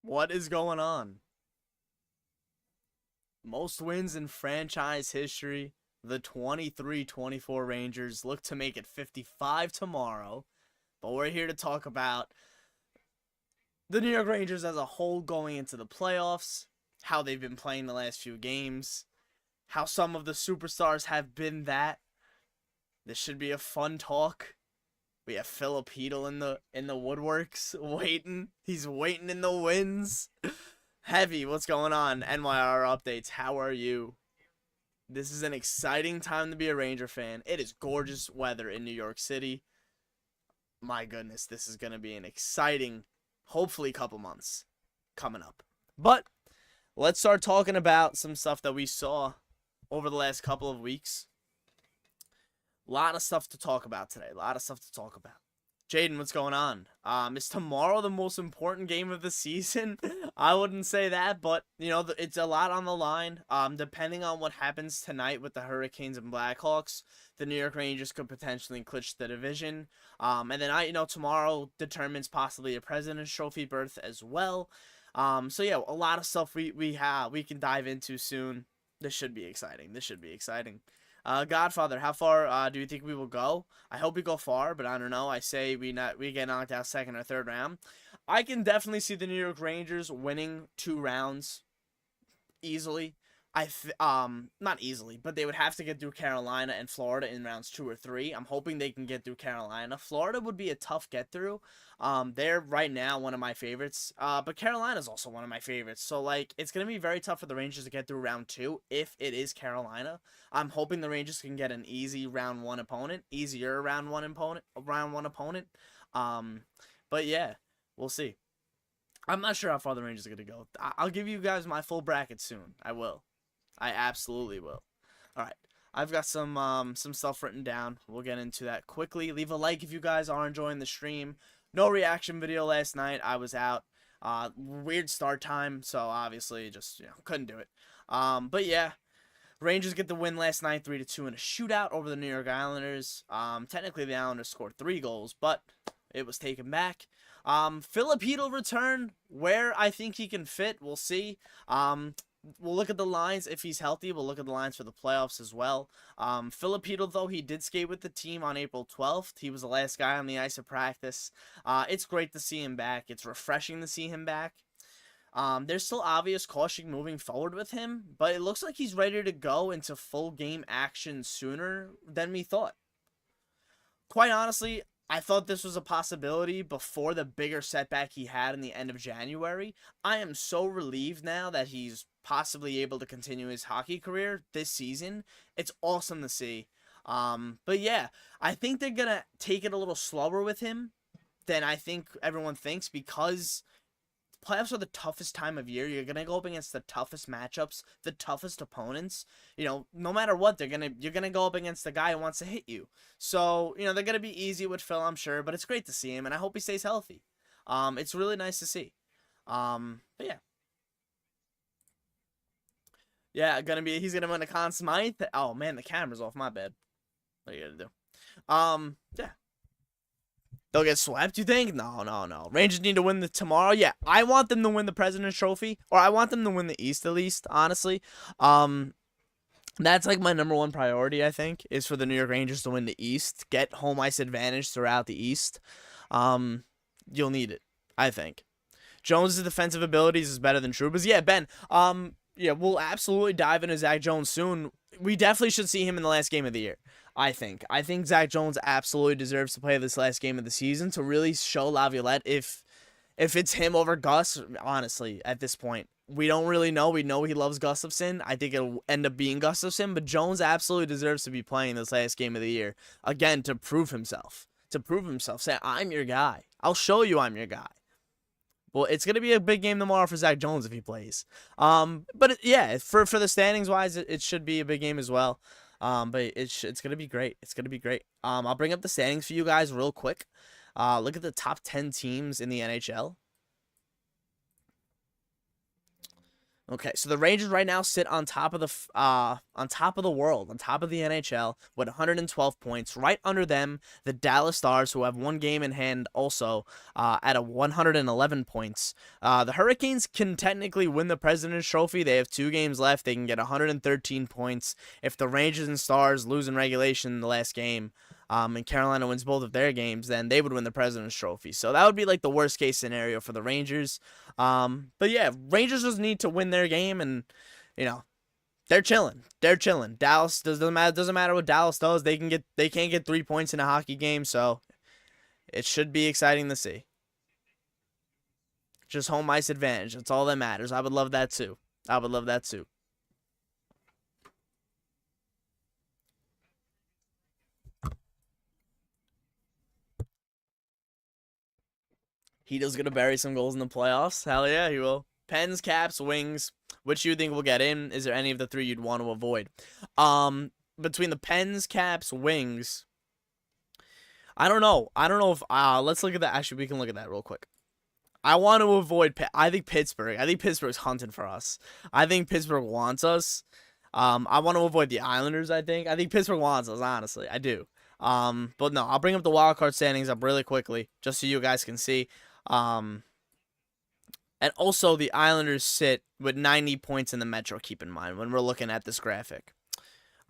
What is going on? Most wins in franchise history. The 23-24 Rangers look to make it 55 tomorrow. But we're here to talk about the New York Rangers as a whole going into the playoffs, how they've been playing the last few games, how some of the superstars have been that. This should be a fun talk. We have Filipino in the woodworks waiting. He's waiting in the wins. Heavy, what's going on? NYR updates. How are you? This is an exciting time to be a Ranger fan. It is gorgeous weather in New York City. My goodness, this is going to be an exciting, hopefully, couple months coming up. But let's start talking about some stuff that we saw over the last couple of weeks. A lot of stuff to talk about today. A lot of stuff to talk about. Jaden, what's going on? Is tomorrow the most important game of the season? I wouldn't say that, but, you know, it's a lot on the line. Depending on what happens tonight with the Hurricanes and Blackhawks, the New York Rangers could potentially clinch the division. And then, tomorrow determines possibly a President's Trophy berth as well. So, yeah, a lot of stuff we can dive into soon. This should be exciting. Godfather, how far do you think we will go? I hope we go far, but I don't know. I say we get knocked out second or third round. I can definitely see the New York Rangers winning 2 rounds easily. Not easily, but they would have to get through Carolina and Florida in rounds 2 or 3. I'm hoping they can get through Carolina. Florida would be a tough get through. They're right now one of my favorites. But Carolina's also one of my favorites. So like it's gonna be very tough for the Rangers to get through round 2 if it is Carolina. I'm hoping the Rangers can get an easier round 1 opponent. But yeah, we'll see. I'm not sure how far the Rangers are gonna go. I'll give you guys my full bracket soon. I will. I absolutely will. All right. I've got some stuff written down. We'll get into that quickly. Leave a like if you guys are enjoying the stream. No reaction video last night. I was out. Weird start time, so obviously just couldn't do it. But yeah, Rangers get the win last night, 3-2 in a shootout over the New York Islanders. Technically the Islanders scored 3 goals, but it was taken back. Filipino return where I think he can fit. We'll see. We'll look at the lines if he's healthy. We'll look at the lines for the playoffs as well. Filipino, though, he did skate with the team on April 12th. He was the last guy on the ice of practice. It's great to see him back. It's refreshing to see him back. There's still obvious caution moving forward with him, but it looks like he's ready to go into full game action sooner than we thought. Quite honestly, I thought this was a possibility before the bigger setback he had in the end of January. I am so relieved now that he's possibly able to continue his hockey career this season. It's awesome to see. But yeah, I think they're going to take it a little slower with him than I think everyone thinks, because playoffs are the toughest time of year. You're going to go up against the toughest matchups, the toughest opponents. No matter what, you're going to go up against the guy who wants to hit you. So, they're going to be easy with Phil, I'm sure, but it's great to see him, and I hope he stays healthy. It's really nice to see. But yeah. Yeah, he's going to win the Conn Smythe. Oh, man, the camera's off. My bad. What are you going to do? Yeah. They'll get swept, you think? No. Rangers need to win tomorrow. Yeah, I want them to win the President's Trophy, or I want them to win the East at least, honestly. That's like my number 1 priority, I think, is for the New York Rangers to win the East, get home ice advantage throughout the East. You'll need it, I think. Jones' defensive abilities is better than Trouba's. Yeah, Ben. Yeah, we'll absolutely dive into Zach Jones soon. We definitely should see him in the last game of the year, I think. I think Zach Jones absolutely deserves to play this last game of the season to really show Laviolette if it's him over Gus, honestly, at this point. We don't really know. We know he loves Gustafsson. I think it'll end up being Gustafsson, but Jones absolutely deserves to be playing this last game of the year. Again, to prove himself. Say, I'm your guy. I'll show you I'm your guy. Well, it's going to be a big game tomorrow for Zach Jones if he plays. But yeah, for the standings wise, it should be a big game as well. But it's going to be great. It's going to be great. I'll bring up the standings for you guys real quick. Look at the top 10 teams in the NHL. Okay, so the Rangers right now sit on top of the world, on top of the NHL with 112 points. Right under them, the Dallas Stars, who have one game in hand, also at 111 points. The Hurricanes can technically win the President's Trophy. They have 2 games left. They can get 113 points. If the Rangers and Stars lose in regulation in the last game, and Carolina wins both of their games, then they would win the President's Trophy. So that would be like the worst case scenario for the Rangers. But yeah, Rangers just need to win their game, and you know they're chilling. They're chilling. Dallas doesn't matter what Dallas does. They can't get 3 points in a hockey game, so it should be exciting to see. Just home ice advantage. That's all that matters. I would love that too. I would love that too. Hedo's gonna bury some goals in the playoffs. Hell yeah, he will. Pens, Caps, Wings. Which you think will get in? Is there any of the 3 you'd want to avoid? Between the Pens, Caps, Wings, I don't know. I don't know if let's look at that. Actually, we can look at that real quick. I want to avoid. I think Pittsburgh. I think Pittsburgh's hunting for us. I think Pittsburgh wants us. I want to avoid the Islanders. I think Pittsburgh wants us. Honestly, I do. But no, I'll bring up the wild card standings up really quickly, just so you guys can see. And also the Islanders sit with 90 points in the Metro, keep in mind, when we're looking at this graphic.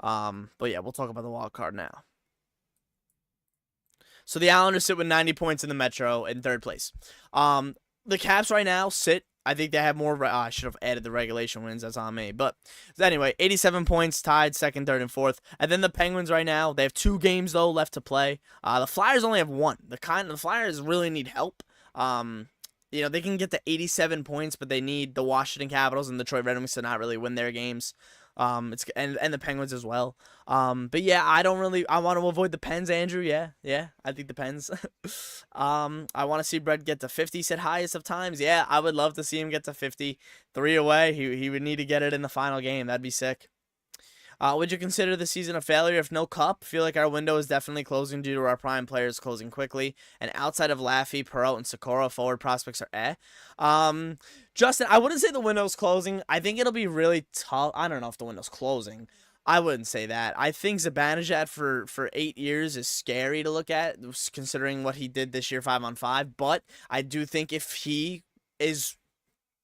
But yeah, we'll talk about the wild card now. So the Islanders sit with 90 points in the Metro in 3rd place. The Caps right now sit, I think they have more, I should have added the regulation wins, that's on me. But anyway, 87 points, tied 2nd, 3rd, and 4th. And then the Penguins right now, they have 2 games, though, left to play. The Flyers only have 1. The Flyers really need help. They can get to 87 points, but they need the Washington Capitals and Detroit Red Wings to not really win their games. And the Penguins as well. But yeah, I want to avoid the Pens, Andrew. Yeah, I think the Pens. I want to see Brett get to 50 at highest of times. Yeah, I would love to see him get to 50. 3 away. He would need to get it in the final game. That'd be sick. Would you consider the season a failure if no cup? I feel like our window is definitely closing due to our prime players closing quickly. And outside of Laffy, Perot, and Socorro, forward prospects are Justin, I wouldn't say the window's closing. I think it'll be really tough. I don't know if the window's closing. I wouldn't say that. I think Zibanejad for 8 years is scary to look at, considering what he did this year 5-on-5. But I do think if he is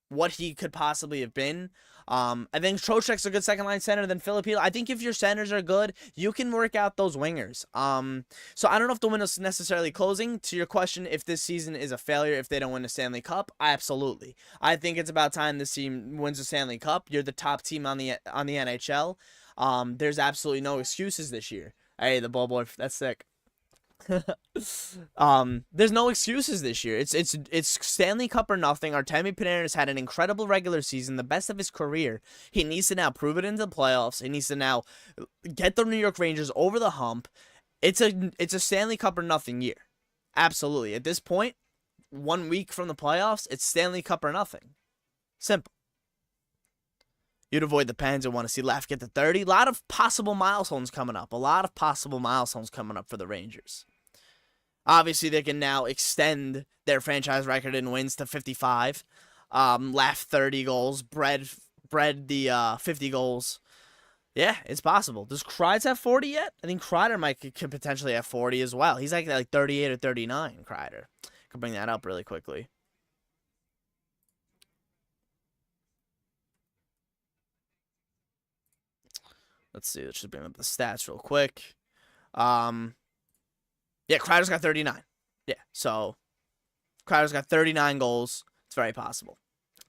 what he could possibly have been, I think Trocheck's a good second-line center. Then Filipino. I think if your centers are good, you can work out those wingers. So I don't know if the window's necessarily closing. To your question, if this season is a failure, if they don't win the Stanley Cup, absolutely. I think it's about time this team wins the Stanley Cup. You're the top team on the NHL. There's absolutely no excuses this year. Hey, the ball boy, that's sick. There's no excuses this year. It's Stanley Cup or nothing. Artemi Panarin had an incredible regular season, the best of his career. He needs to now prove it in the playoffs. He needs to now get the New York Rangers over the hump. It's a Stanley Cup or nothing year. Absolutely. At this point, 1 week from the playoffs, it's Stanley Cup or nothing. Simple. You'd avoid the Pens and want to see Laff get to 30. A lot of possible milestones coming up. For the Rangers. Obviously, they can now extend their franchise record in wins to 55. Laff 30 goals. Bread the 50 goals. Yeah, it's possible. Does Kreider have 40 yet? I think Kreider could potentially have 40 as well. He's like 38 or 39, Kreider. Could bring that up really quickly. Let's see. Let's just bring up the stats real quick. Yeah, Kreider's got 39. Yeah, so Kreider's got 39 goals. It's very possible.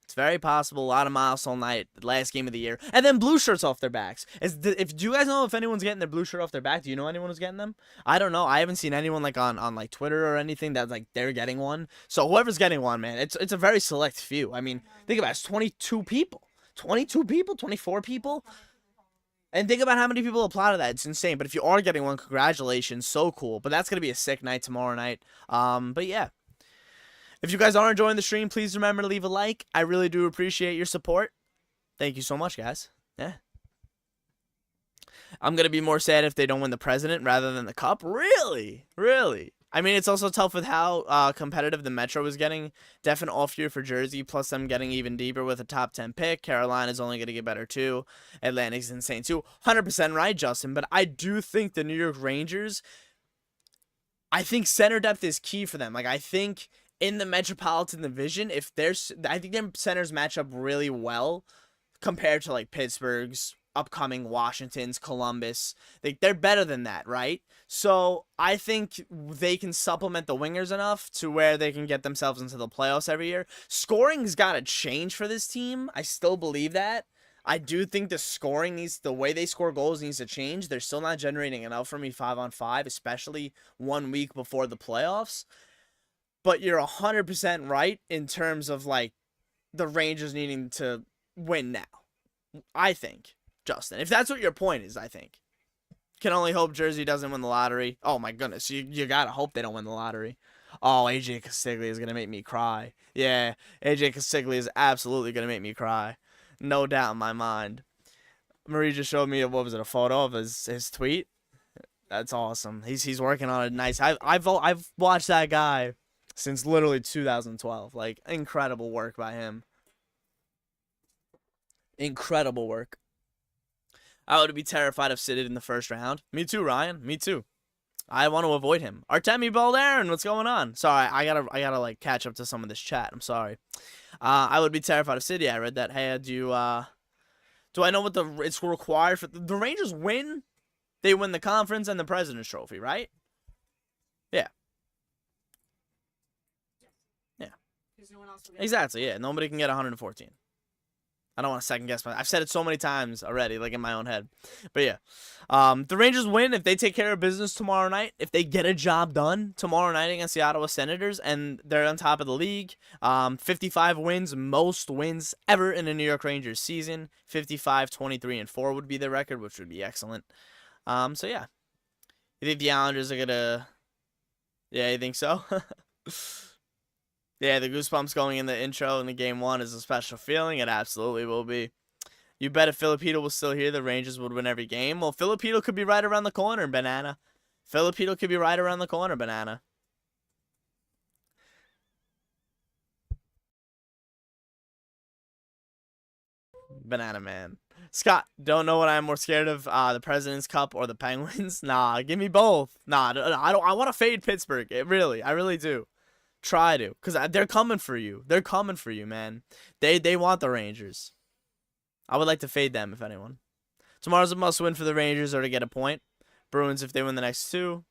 It's very possible. A lot of milestone night, the last game of the year. And then blue shirts off their backs. Do you guys know if anyone's getting their blue shirt off their back? Do you know anyone who's getting them? I don't know. I haven't seen anyone on Twitter or anything that's they're getting one. So whoever's getting one, man, it's a very select few. I mean, think about it. It's 22 people. 22 people? 24 people? And think about how many people apply to that. It's insane. But if you are getting one, congratulations. So cool. But that's going to be a sick night tomorrow night. But yeah. If you guys are enjoying the stream, please remember to leave a like. I really do appreciate your support. Thank you so much, guys. Yeah. I'm going to be more sad if they don't win the President rather than the Cup. Really? Really? I mean, it's also tough with how competitive the Metro is getting. Definite off year for Jersey, plus them getting even deeper with a top 10 pick. Carolina's only going to get better too. Atlantic's insane too. 100% right, Justin. But I do think the New York Rangers, I think center depth is key for them. Like, I think in the Metropolitan Division, I think their centers match up really well compared to like Pittsburgh's, upcoming Washington's, Columbus. They're better than that, right? So I think they can supplement the wingers enough to where they can get themselves into the playoffs every year. Scoring's got to change for this team. I still believe that. I do think the way they score goals needs to change. They're still not generating enough for me 5-on-5, especially 1 week before the playoffs. But you're 100% right in terms of like the Rangers needing to win now. I think, Justin, if that's what your point is, I think. Can only hope Jersey doesn't win the lottery. Oh my goodness, you gotta hope they don't win the lottery. Oh, AJ Castiglia is gonna make me cry. Yeah, AJ Castiglia is absolutely gonna make me cry. No doubt in my mind. Marie just showed me a photo of his tweet. That's awesome. He's working on a nice. I've watched that guy since literally 2012. Like, incredible work by him. Incredible work. I would be terrified of Sid in the first round. Me too, Ryan. Me too. I want to avoid him. Artemi Balderin, what's going on? Sorry, I gotta like catch up to some of this chat. I'm sorry. I would be terrified of City. I read that. Hey, do I know what it's required for the Rangers win? They win the conference and the President's Trophy, right? Yeah. Yeah. Exactly. Yeah. Nobody can get 114. I don't want to second guess I've said it so many times already, like in my own head. But yeah, the Rangers win if they take care of business tomorrow night. If they get a job done tomorrow night against the Ottawa Senators, and they're on top of the league. 55 wins, most wins ever in a New York Rangers season. 55, 23-4 would be the record, which would be excellent. So yeah, you think the Islanders are gonna? Yeah, you think so? Yeah, the goosebumps going in the intro in the game one is a special feeling. It absolutely will be. You bet if Filipino was still here, the Rangers would win every game. Well, Filipino could be right around the corner, Banana. Filipino could be right around the corner, Banana. Banana Man. Scott, don't know what I'm more scared of, the President's Cup or the Penguins? Nah, give me both. Nah, I want to fade Pittsburgh. I really do. Try to, because they're coming for you. They're coming for you, man. They want the Rangers. I would like to fade them, if anyone. Tomorrow's a must-win for the Rangers or to get a point. Bruins if they win the next two.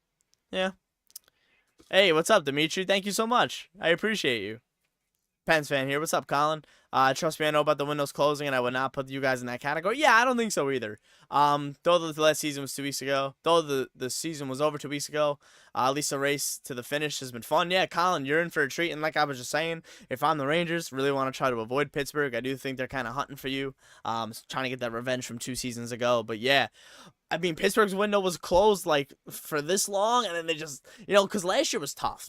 Yeah. Hey, what's up, Dimitri? Thank you so much. I appreciate you. Pens fan here. What's up, Colin? Trust me, I know about the windows closing, and I would not put you guys in that category. Yeah, I don't think so either. Though the last season was 2 weeks ago, though the season was over 2 weeks ago, at least the race to the finish has been fun. Yeah, Colin, you're in for a treat, and like I was just saying, if I'm the Rangers, really want to try to avoid Pittsburgh. I do think they're kind of hunting for you, trying to get that revenge from 2 seasons ago. But yeah, I mean, Pittsburgh's window was closed like for this long, and then they just, because last year was tough.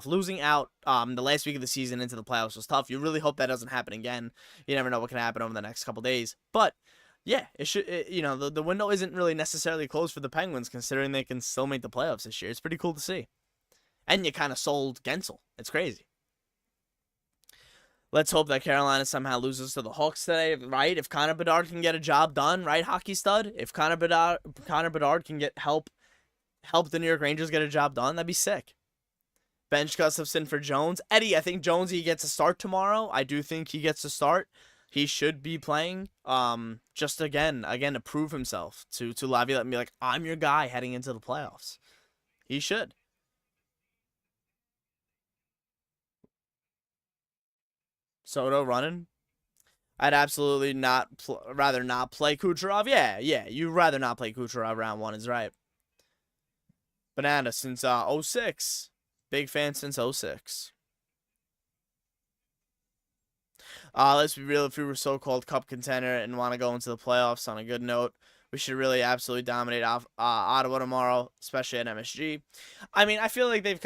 Losing out the last week of the season into the playoffs was tough. You really hope that doesn't happen again. You never know what can happen over the next couple days. But yeah, the window isn't really necessarily closed for the Penguins, considering they can still make the playoffs this year. It's pretty cool to see. And you kind of sold Gensel. It's crazy. Let's hope that Carolina somehow loses to the Hawks today, right? If Connor Bedard can get a job done, right, hockey stud? If Connor Bedard can help the New York Rangers get a job done, that'd be sick. Bench Gustafson for Jones. Eddie, I think Jones, he gets a start tomorrow. I do think he gets a start. He should be playing, just again to prove himself to Laviolette and be like, I'm your guy heading into the playoffs. He should. Soto running. I'd absolutely rather not play Kucherov. Yeah, you'd rather not play Kucherov round 1 is right. Banana since 06. Big fan since 06. Let's be real. If we were so-called cup contender and want to go into the playoffs on a good note, we should really absolutely dominate Ottawa tomorrow, especially at MSG. I mean, I feel like they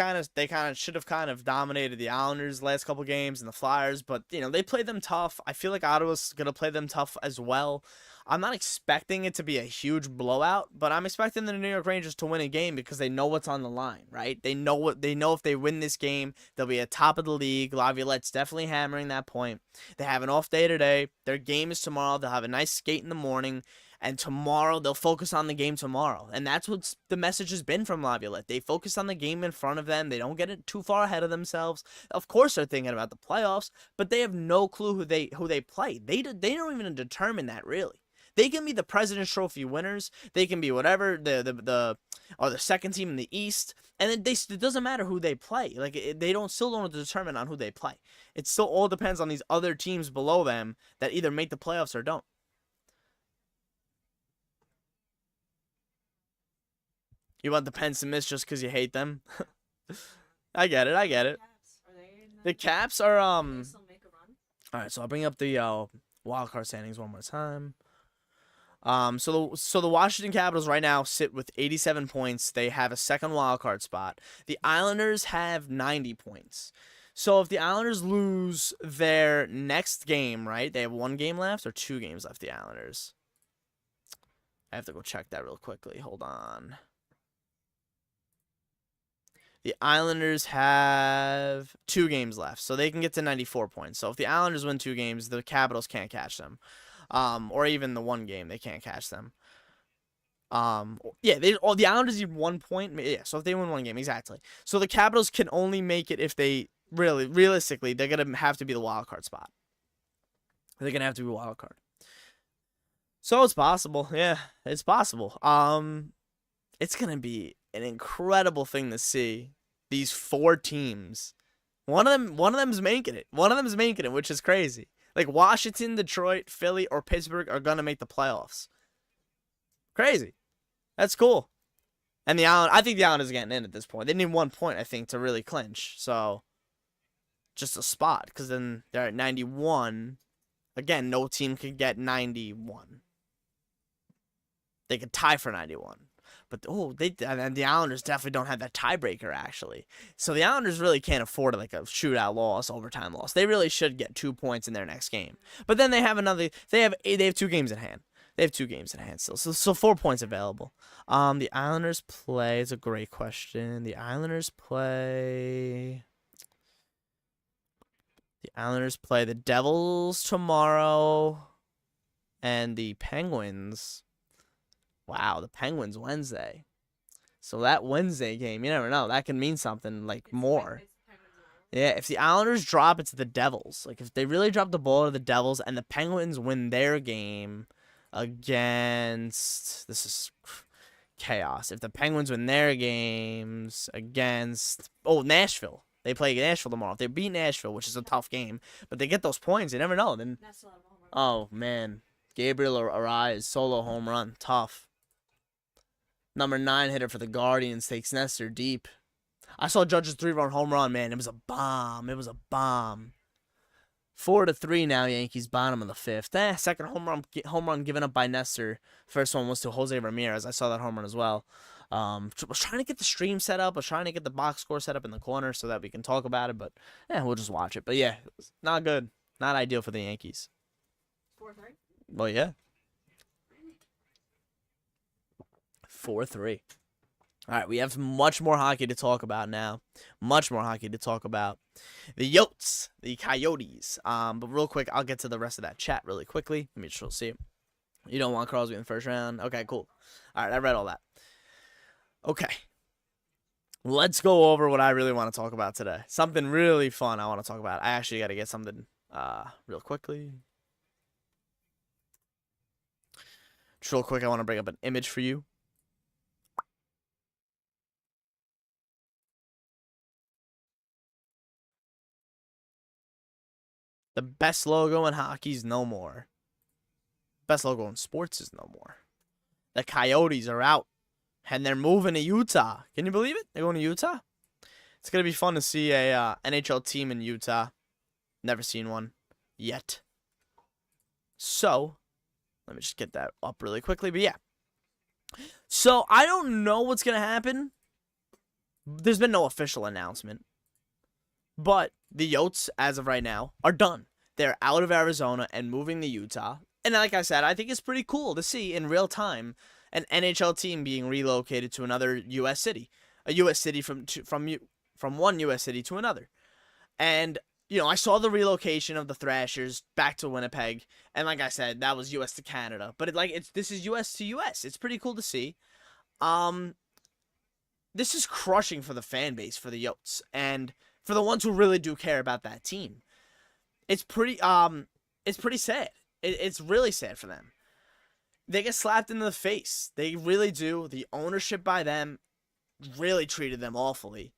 should have kind of dominated the Islanders last couple games and the Flyers, but they played them tough. I feel like Ottawa's gonna play them tough as well. I'm not expecting it to be a huge blowout, but I'm expecting the New York Rangers to win a game because they know what's on the line, right? They know if they win this game, they'll be at top of the league. Laviolette's definitely hammering that point. They have an off day today. Their game is tomorrow. They'll have a nice skate in the morning. And tomorrow, they'll focus on the game tomorrow. And that's what the message has been from Laviolette. They focus on the game in front of them. They don't get it too far ahead of themselves. Of course, they're thinking about the playoffs, but they have no clue who they play. They don't even determine that, really. They can be the President's Trophy winners. They can be whatever, the second team in the East. And it doesn't matter who they play. Like, still don't determine on who they play. It still all depends on these other teams below them that either make the playoffs or don't. You want the Pens to miss just because you hate them? I get it. The Caps are All right, so I'll bring up the wild card standings one more time. So the Washington Capitals right now sit with 87 points. They have a second wild card spot. The Islanders have 90 points. So if the Islanders lose their next game, right? They have 1 game left or 2 games left, the Islanders. I have to go check that real quickly. Hold on. The Islanders have 2 games left, so they can get to 94 points. So if the Islanders win 2 games, the Capitals can't catch them. Or even the 1 game, they can't catch them. The Islanders need 1 point. Yeah, so if they win 1 game, exactly. So the Capitals can only make it if they realistically, they're gonna have to be the wild card spot. They're gonna have to be a wild card. So it's possible. Yeah, it's possible. It's gonna be an incredible thing to see these 4 teams. One of them's making it. One of them's making it, which is crazy. Like Washington, Detroit, Philly, or Pittsburgh are gonna make the playoffs. Crazy. That's cool. And I think the Islanders are getting in at this point. They need 1 point, I think, to really clinch. So just a spot, because then they're at 91. Again, no team can get 91. They could tie for 91. But the Islanders definitely don't have that tiebreaker, actually. So the Islanders really can't afford like a shootout loss, overtime loss. They really should get 2 points in their next game. But then they have another. They have 2 games in hand. They have 2 games in hand still. So 4 points available. The Islanders play. It's a great question. The Islanders play the Devils tomorrow, and the Penguins. Wow, the Penguins Wednesday. So that Wednesday game, you never know. That can mean something like more. Yeah, if the Islanders drop, it's the Devils. Like if they really drop the ball to the Devils and the Penguins win their game against, this is chaos. If the Penguins win their games against Nashville. They play Nashville tomorrow. If they beat Nashville, which is a tough game, but they get those points, you never know. Then oh man. Gabriel Arise, solo home run. Tough. Number 9 hitter for the Guardians takes Nestor deep. I saw Judge's 3-run home run, man. It was a bomb. 4-3 now, Yankees bottom of the 5th. Second home run given up by Nestor. First one was to Jose Ramirez. I saw that home run as well. Was trying to get the stream set up. Was trying to get the box score set up in the corner so that we can talk about it. But we'll just watch it. But yeah, it's not good. Not ideal for the Yankees. 4-3? Well, yeah. 4-3. All right, we have much more hockey to talk about now. Much more hockey to talk about. The Yotes, the Coyotes. But real quick, I'll get to the rest of that chat really quickly. Let me just see it. You don't want Crosby in the first round? Okay, cool. All right, I read all that. Okay. Let's go over what I really want to talk about today. Something really fun I want to talk about. I actually got to get something real quickly. Just real quick, I want to bring up an image for you. The best logo in hockey is no more. Best logo in sports is no more. The Coyotes are out, and they're moving to Utah. Can you believe it? They're going to Utah? It's going to be fun to see a NHL team in Utah. Never seen one yet. So, let me just get that up really quickly. But yeah. So, I don't know what's going to happen. There's been no official announcement. But the Yotes, as of right now, are done. They're out of Arizona and moving to Utah. And like I said, I think it's pretty cool to see in real time an NHL team being relocated to another U.S. city, a U.S. city from one U.S. city to another. And I saw the relocation of the Thrashers back to Winnipeg, and like I said, that was U.S. to Canada. But this is U.S. to U.S. It's pretty cool to see. Um, this is crushing for the fan base for the Yotes and for the ones who really do care about that team. It's pretty sad. It's really sad for them. They get slapped in the face. They really do. The ownership by them really treated them awfully.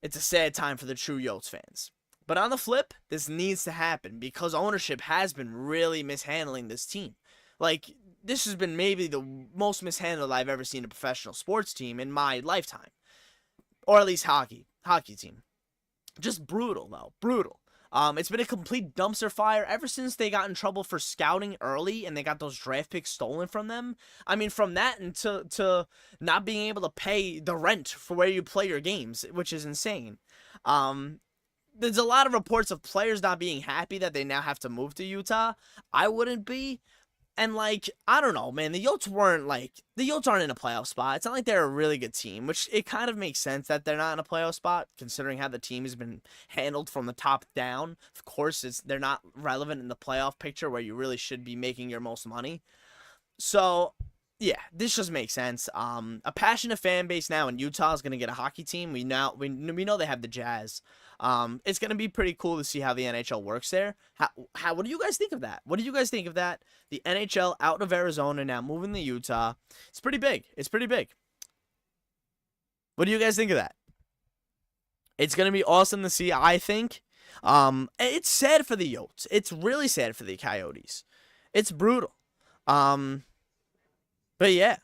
It's a sad time for the true Yotes fans. But on the flip, this needs to happen because ownership has been really mishandling this team. Like, this has been maybe the most mishandled I've ever seen a professional sports team in my lifetime. Or at least hockey team. Just brutal, though. Brutal. It's been a complete dumpster fire ever since they got in trouble for scouting early and they got those draft picks stolen from them. I mean, from that and to not being able to pay the rent for where you play your games, which is insane. There's a lot of reports of players not being happy that they now have to move to Utah. I wouldn't be. And, I don't know, man. The Yotes aren't in a playoff spot. It's not like they're a really good team, which it kind of makes sense that they're not in a playoff spot, considering how the team has been handled from the top down. Of course, they're not relevant in the playoff picture where you really should be making your most money. So, yeah, this just makes sense. A passionate fan base now in Utah is going to get a hockey team. We know they have the Jazz. It's going to be pretty cool to see how the NHL works there. What do you guys think of that? What do you guys think of that? The NHL out of Arizona now moving to Utah. It's pretty big. It's pretty big. What do you guys think of that? It's going to be awesome to see, I think. It's sad for the Yotes. It's really sad for the Coyotes. It's brutal. But yeah.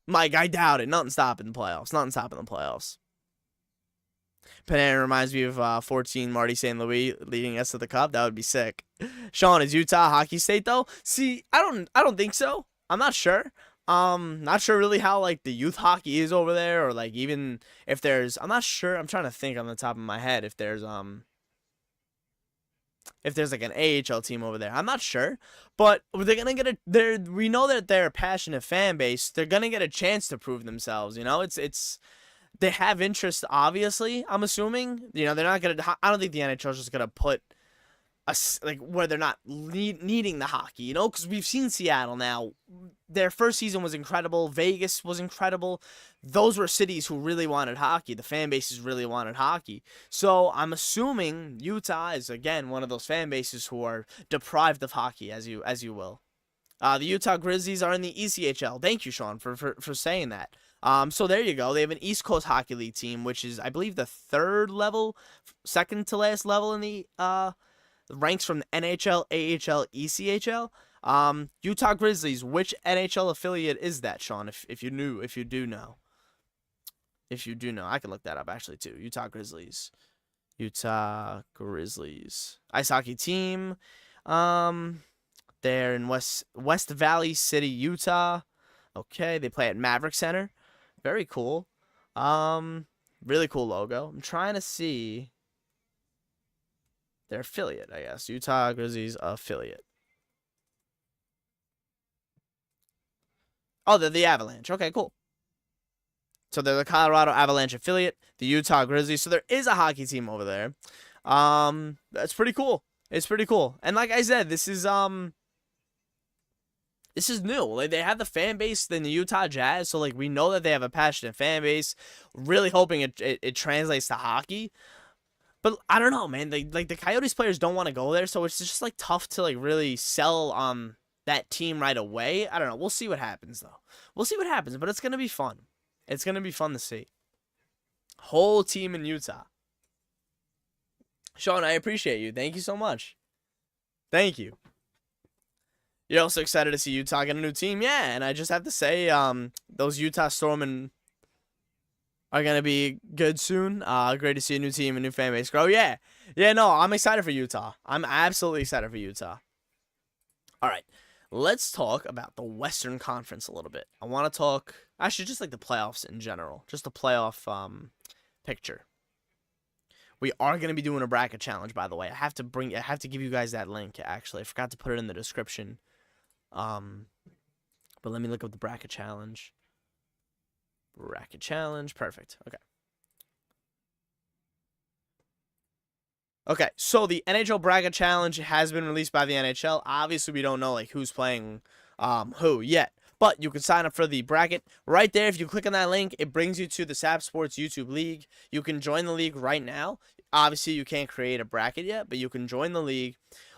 Mike, I doubt it. Nothing stopping the playoffs. Panarin reminds me of 14 Marty St. Louis leading us to the cup. That would be sick. Sean, is Utah a hockey state though? See, I don't think so. I'm not sure. Not sure really how the youth hockey is over there, or even if there's. I'm not sure. I'm trying to think on the top of my head if there's an AHL team over there. I'm not sure, but they're gonna get we know that they're a passionate fan base. They're gonna get a chance to prove themselves. They have interest, obviously, I'm assuming. They're not going to... I don't think the NHL is just going to put... where they're not needing the hockey, Because we've seen Seattle now. Their first season was incredible. Vegas was incredible. Those were cities who really wanted hockey. The fan bases really wanted hockey. So I'm assuming Utah is, again, one of those fan bases who are deprived of hockey, as you will. The Utah Grizzlies are in the ECHL. Thank you, Sean, for saying that. So there you go. They have an East Coast Hockey League team, which is, I believe, the second to last level in the ranks from the NHL, AHL, ECHL. Utah Grizzlies. Which NHL affiliate is that, Sean? If you do know, I can look that up actually too. Utah Grizzlies, ice hockey team. They're in West Valley City, Utah. Okay, they play at Maverick Center. Very cool. Really cool logo. I'm trying to see their affiliate, I guess. Utah Grizzlies affiliate. Oh, they're the Avalanche. Okay, cool. So they're the Colorado Avalanche affiliate, the Utah Grizzlies. So there is a hockey team over there. That's pretty cool. It's pretty cool. And like I said, this is new. They have the fan base in the Utah Jazz, so we know that they have a passionate fan base. Really hoping it translates to hockey. But I don't know, man. The Coyotes players don't want to go there, so it's just tough to really sell that team right away. I don't know. We'll see what happens though. We'll see what happens, but it's gonna be fun. It's gonna be fun to see. Whole team in Utah. Sean, I appreciate you. Thank you so much. Thank you. You're also excited to see Utah get a new team? Yeah, and I just have to say, those Utah Stormen are going to be good soon. Great to see a new team, a new fan base grow. Yeah, no, I'm excited for Utah. I'm absolutely excited for Utah. All right, let's talk about the Western Conference a little bit. I want to talk, actually, just the playoffs in general. Just the playoff picture. We are going to be doing a bracket challenge, by the way. I have to give you guys that link, actually. I forgot to put it in the description. But let me look up the bracket challenge. Bracket challenge. Perfect. Okay. Okay, so the NHL bracket challenge has been released by the NHL. Obviously, we don't know like who's playing who yet. But you can sign up for the bracket right there. If you click on that link, it brings you to the Saps Sports YouTube League. You can join the league right now. Obviously, you can't create a bracket yet, but you can join the league.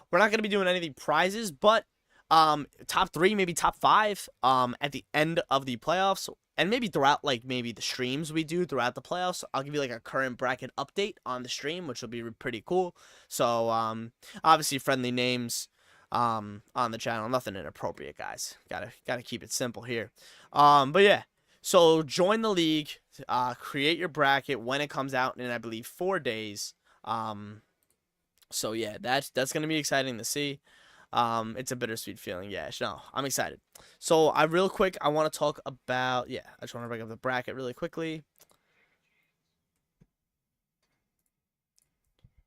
We're not going to be doing any of the prizes, but top 3, maybe top 5 at the end of the playoffs, and maybe throughout like maybe the streams we do throughout the playoffs. I'll give you like a current bracket update on the stream, which will be pretty cool. So obviously friendly names on the channel, nothing inappropriate, guys. Gotta keep it simple here. But yeah, so join the league, create your bracket when it comes out in I believe 4 days. So yeah, that's gonna be exciting to see. It's a bittersweet feeling. Yeah, no, I'm excited. So real quick, I want to talk about, I just want to bring up the bracket really quickly.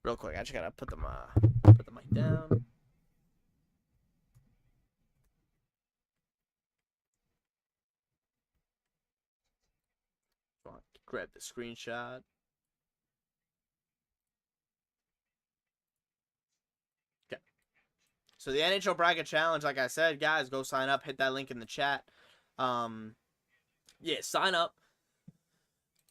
Real quick, I just gotta put the mic down. Grab the screenshot. Okay. So the NHL bracket challenge, like I said, guys, go sign up. Hit that link in the chat. Yeah, sign up.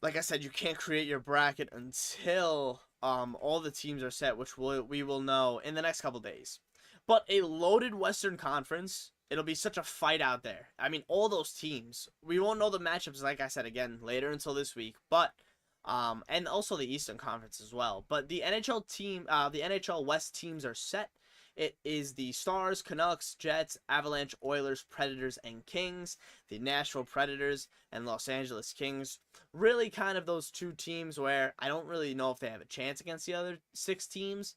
Like I said, you can't create your bracket until all the teams are set, which we will know in the next couple days. But a loaded Western Conference, it'll be such a fight out there. I mean, all those teams. We won't know the matchups, like I said, again, later until this week. But and also the Eastern Conference as well. But the NHL West teams are set. It is the Stars, Canucks, Jets, Avalanche, Oilers, Predators, and Kings. The Nashville Predators and Los Angeles Kings. Really kind of those 2 teams where I don't really know if they have a chance against the other 6 teams.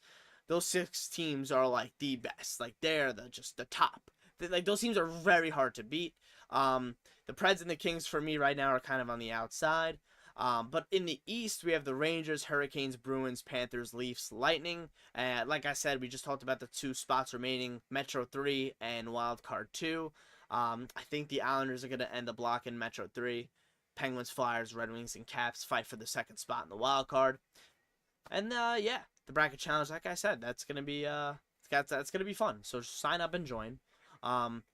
Those 6 teams are like the best. Like they're just the top. Like those teams are very hard to beat. The Preds and the Kings for me right now are kind of on the outside. But in the East, we have the Rangers, Hurricanes, Bruins, Panthers, Leafs, Lightning. Like I said, we just talked about the 2 spots remaining, Metro 3 and Wild Card 2. I think the Islanders are going to end the block in Metro 3. Penguins, Flyers, Red Wings, and Caps fight for the 2nd spot in the Wild Card. And yeah, the bracket challenge, like I said, that's going to be that's going to be fun. So sign up and join.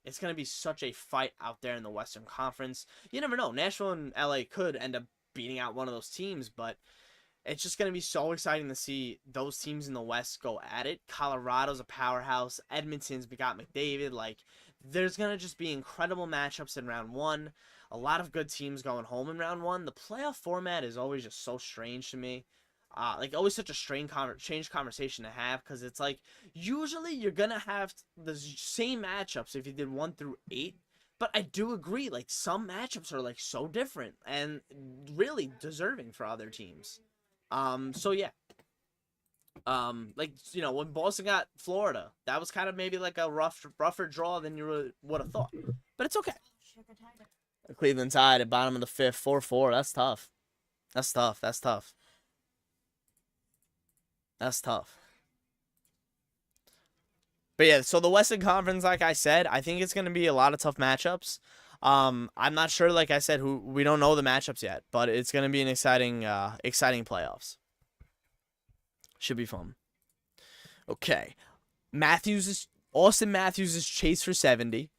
It's going to be such a fight out there in the Western Conference. You never know. Nashville and LA could end up beating out one of those teams, but it's just going to be so exciting to see those teams in the West go at it. Colorado's a powerhouse. Edmonton's got McDavid. Like, there's going to just be incredible matchups in round 1. A lot of good teams going home in round 1. The playoff format is always just so strange to me. Like, always such a strange conversation to have, because it's like, usually you're going to have the same matchups if you did 1 through 8. But I do agree, like, some matchups are, like, so different and really deserving for other teams. So, yeah. Like, you know, when Boston got Florida, that was kind of maybe, like, a rougher draw than you would have thought. But it's okay. Cleveland Tide at bottom of the 5th, 4-4. That's tough. That's tough. That's tough. That's tough. But yeah, so the Western Conference, like I said, I think it's going to be a lot of tough matchups. I'm not sure, like I said, we don't know the matchups yet, but it's going to be an exciting playoffs. Should be fun. Okay, Austin Matthews is chased for 70.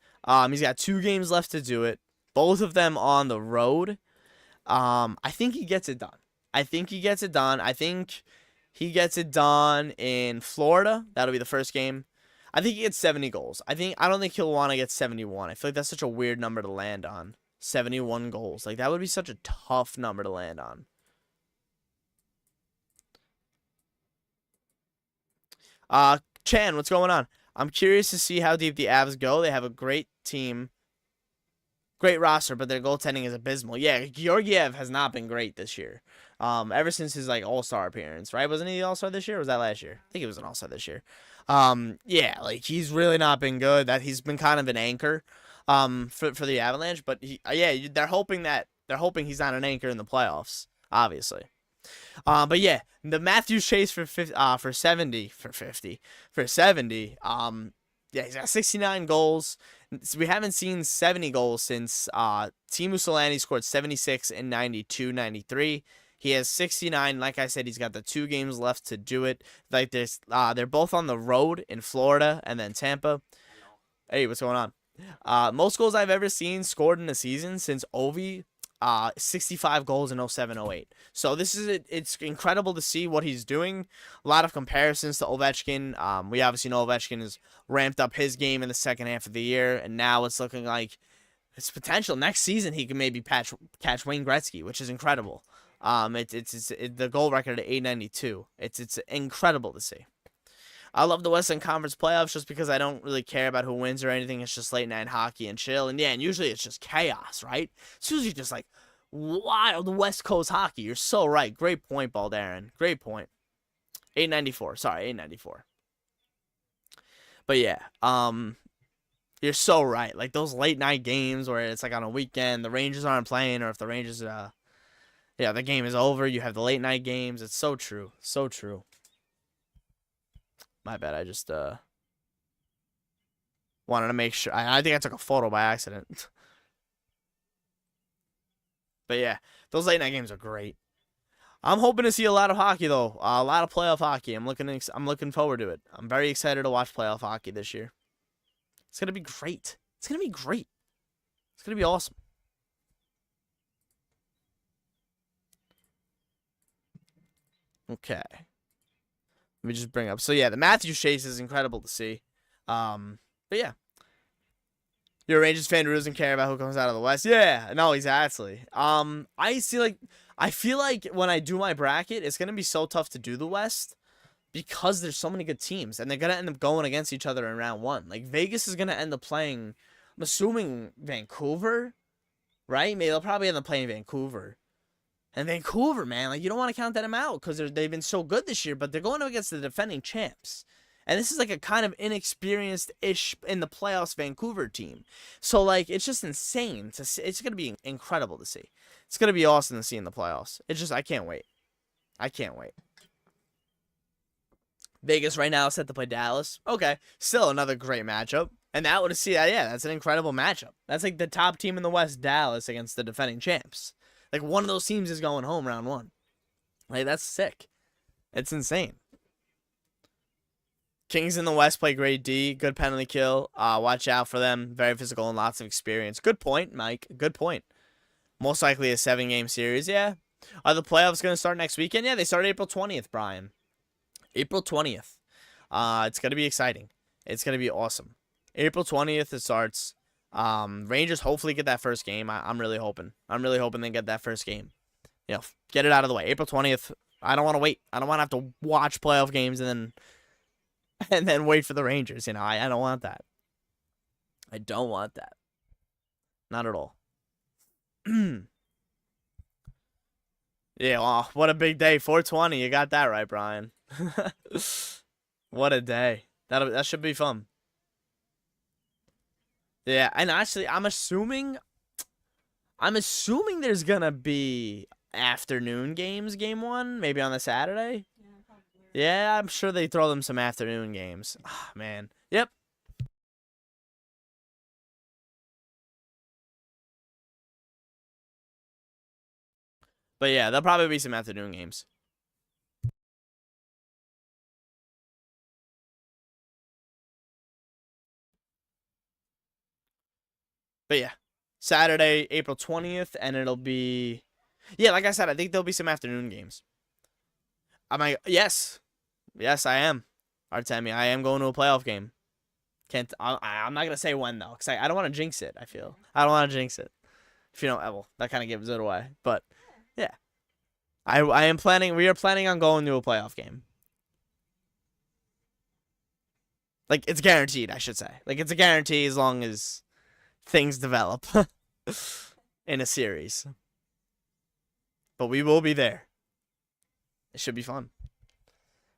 He's got 2 games left to do it. Both of them on the road. I think he gets it done. I think he gets it done in Florida. That'll be the first game. I think he gets 70 goals. I don't think he'll want to get 71. I feel like that's such a weird number to land on. 71 goals. Like, that would be such a tough number to land on. Chan, what's going on? I'm curious to see how deep the Avs go. They have a great team. Great roster, but their goaltending is abysmal. Yeah, Georgiev has not been great this year. Ever since his, like, all-star appearance, right? Wasn't he the all-star this year, or was that last year? I think he was an all-star this year. Yeah, like, he's really not been good. He's been kind of an anchor for the Avalanche, but they're hoping he's not an anchor in the playoffs, obviously. But yeah, the Matthews chase for 70 for 50 for 70. Yeah, he's got 69 goals. We haven't seen 70 goals since Teemu Selanne scored 76 in 92, 93. He has 69. Like I said, he's got the 2 games left to do it. Like this, they're both on the road in Florida and then Tampa. Hey, what's going on? Most goals I've ever seen scored in a season since Ovi. 65 goals in 07-08. So this is it's incredible to see what he's doing. A lot of comparisons to Ovechkin. We obviously know Ovechkin has ramped up his game in the second half of the year, and now it's looking like it's potential next season he can maybe catch Wayne Gretzky, which is incredible. The goal record at 892. It's incredible to see. I love the Western Conference playoffs just because I don't really care about who wins or anything. It's just late night hockey and chill. And yeah, and usually it's just chaos, right? It's usually just like wild West Coast hockey. You're so right. Great point, Baldarin. Great point. 894. Sorry, 894. But yeah, you're so right. Like those late night games where it's like on a weekend, the Rangers aren't playing, or if the Rangers, the game is over, you have the late night games. It's so true. So true. My bad. I just wanted to make sure. I think I took a photo by accident. But yeah, those late night games are great. I'm hoping to see a lot of hockey though. A lot of playoff hockey. I'm looking forward to it. I'm very excited to watch playoff hockey this year. It's gonna be great. It's gonna be great. It's gonna be awesome. Okay. Let me just bring up. So yeah, the Matthews chase is incredible to see. But yeah, you're a Rangers fan who doesn't care about who comes out of the West. Yeah, no, exactly. I feel like when I do my bracket, it's gonna be so tough to do the West because there's so many good teams, and they're gonna end up going against each other in round 1. Like Vegas is gonna end up playing. I'm assuming Vancouver, right? Maybe they'll probably end up playing Vancouver. And Vancouver, man, like you don't want to count them out because they've been so good this year, but they're going up against the defending champs. And this is like a kind of inexperienced-ish in the playoffs Vancouver team. So like it's just insane to see. It's going to be incredible to see. It's going to be awesome to see in the playoffs. It's just I can't wait. I can't wait. Vegas right now is set to play Dallas. Okay, still another great matchup. And that would see yeah, that's an incredible matchup. That's like the top team in the West, Dallas, against the defending champs. Like, one of those teams is going home round 1. Like, that's sick. It's insane. Kings in the West play great D. Good penalty kill. Watch out for them. Very physical and lots of experience. Good point, Mike. Good point. Most likely a 7-game series, yeah. Are the playoffs going to start next weekend? Yeah, they start April 20th, Brian. April 20th. It's going to be exciting. It's going to be awesome. April 20th it starts. Rangers hopefully get that first game. I'm really hoping. I'm really hoping they get that first game. You know, get it out of the way. April 20th. I don't want to wait. I don't want to have to watch playoff games and then wait for the Rangers. You know, I don't want that. I don't want that. Not at all. Yeah, oh, what a big day. 420. You got that right, Brian. What a day. That should be fun. Yeah, and actually, I'm assuming there's gonna be afternoon games, game 1, maybe on the Saturday. Yeah, probably. Yeah, I'm sure they throw them some afternoon games. Ah, man. Yep. But yeah, there'll probably be some afternoon games. But yeah, Saturday, April 20th, and it'll be, yeah, like I said, I think there'll be some afternoon games. Yes, I am. Artemi, I am going to a playoff game. I'm not gonna say when though, cause I don't want to jinx it. I don't want to jinx it. If you know, well, that kind of gives it away. But yeah, I am planning. We are planning on going to a playoff game. Like it's guaranteed, I should say. Like it's a guarantee as long as things develop in a series. But we will be there. It should be fun.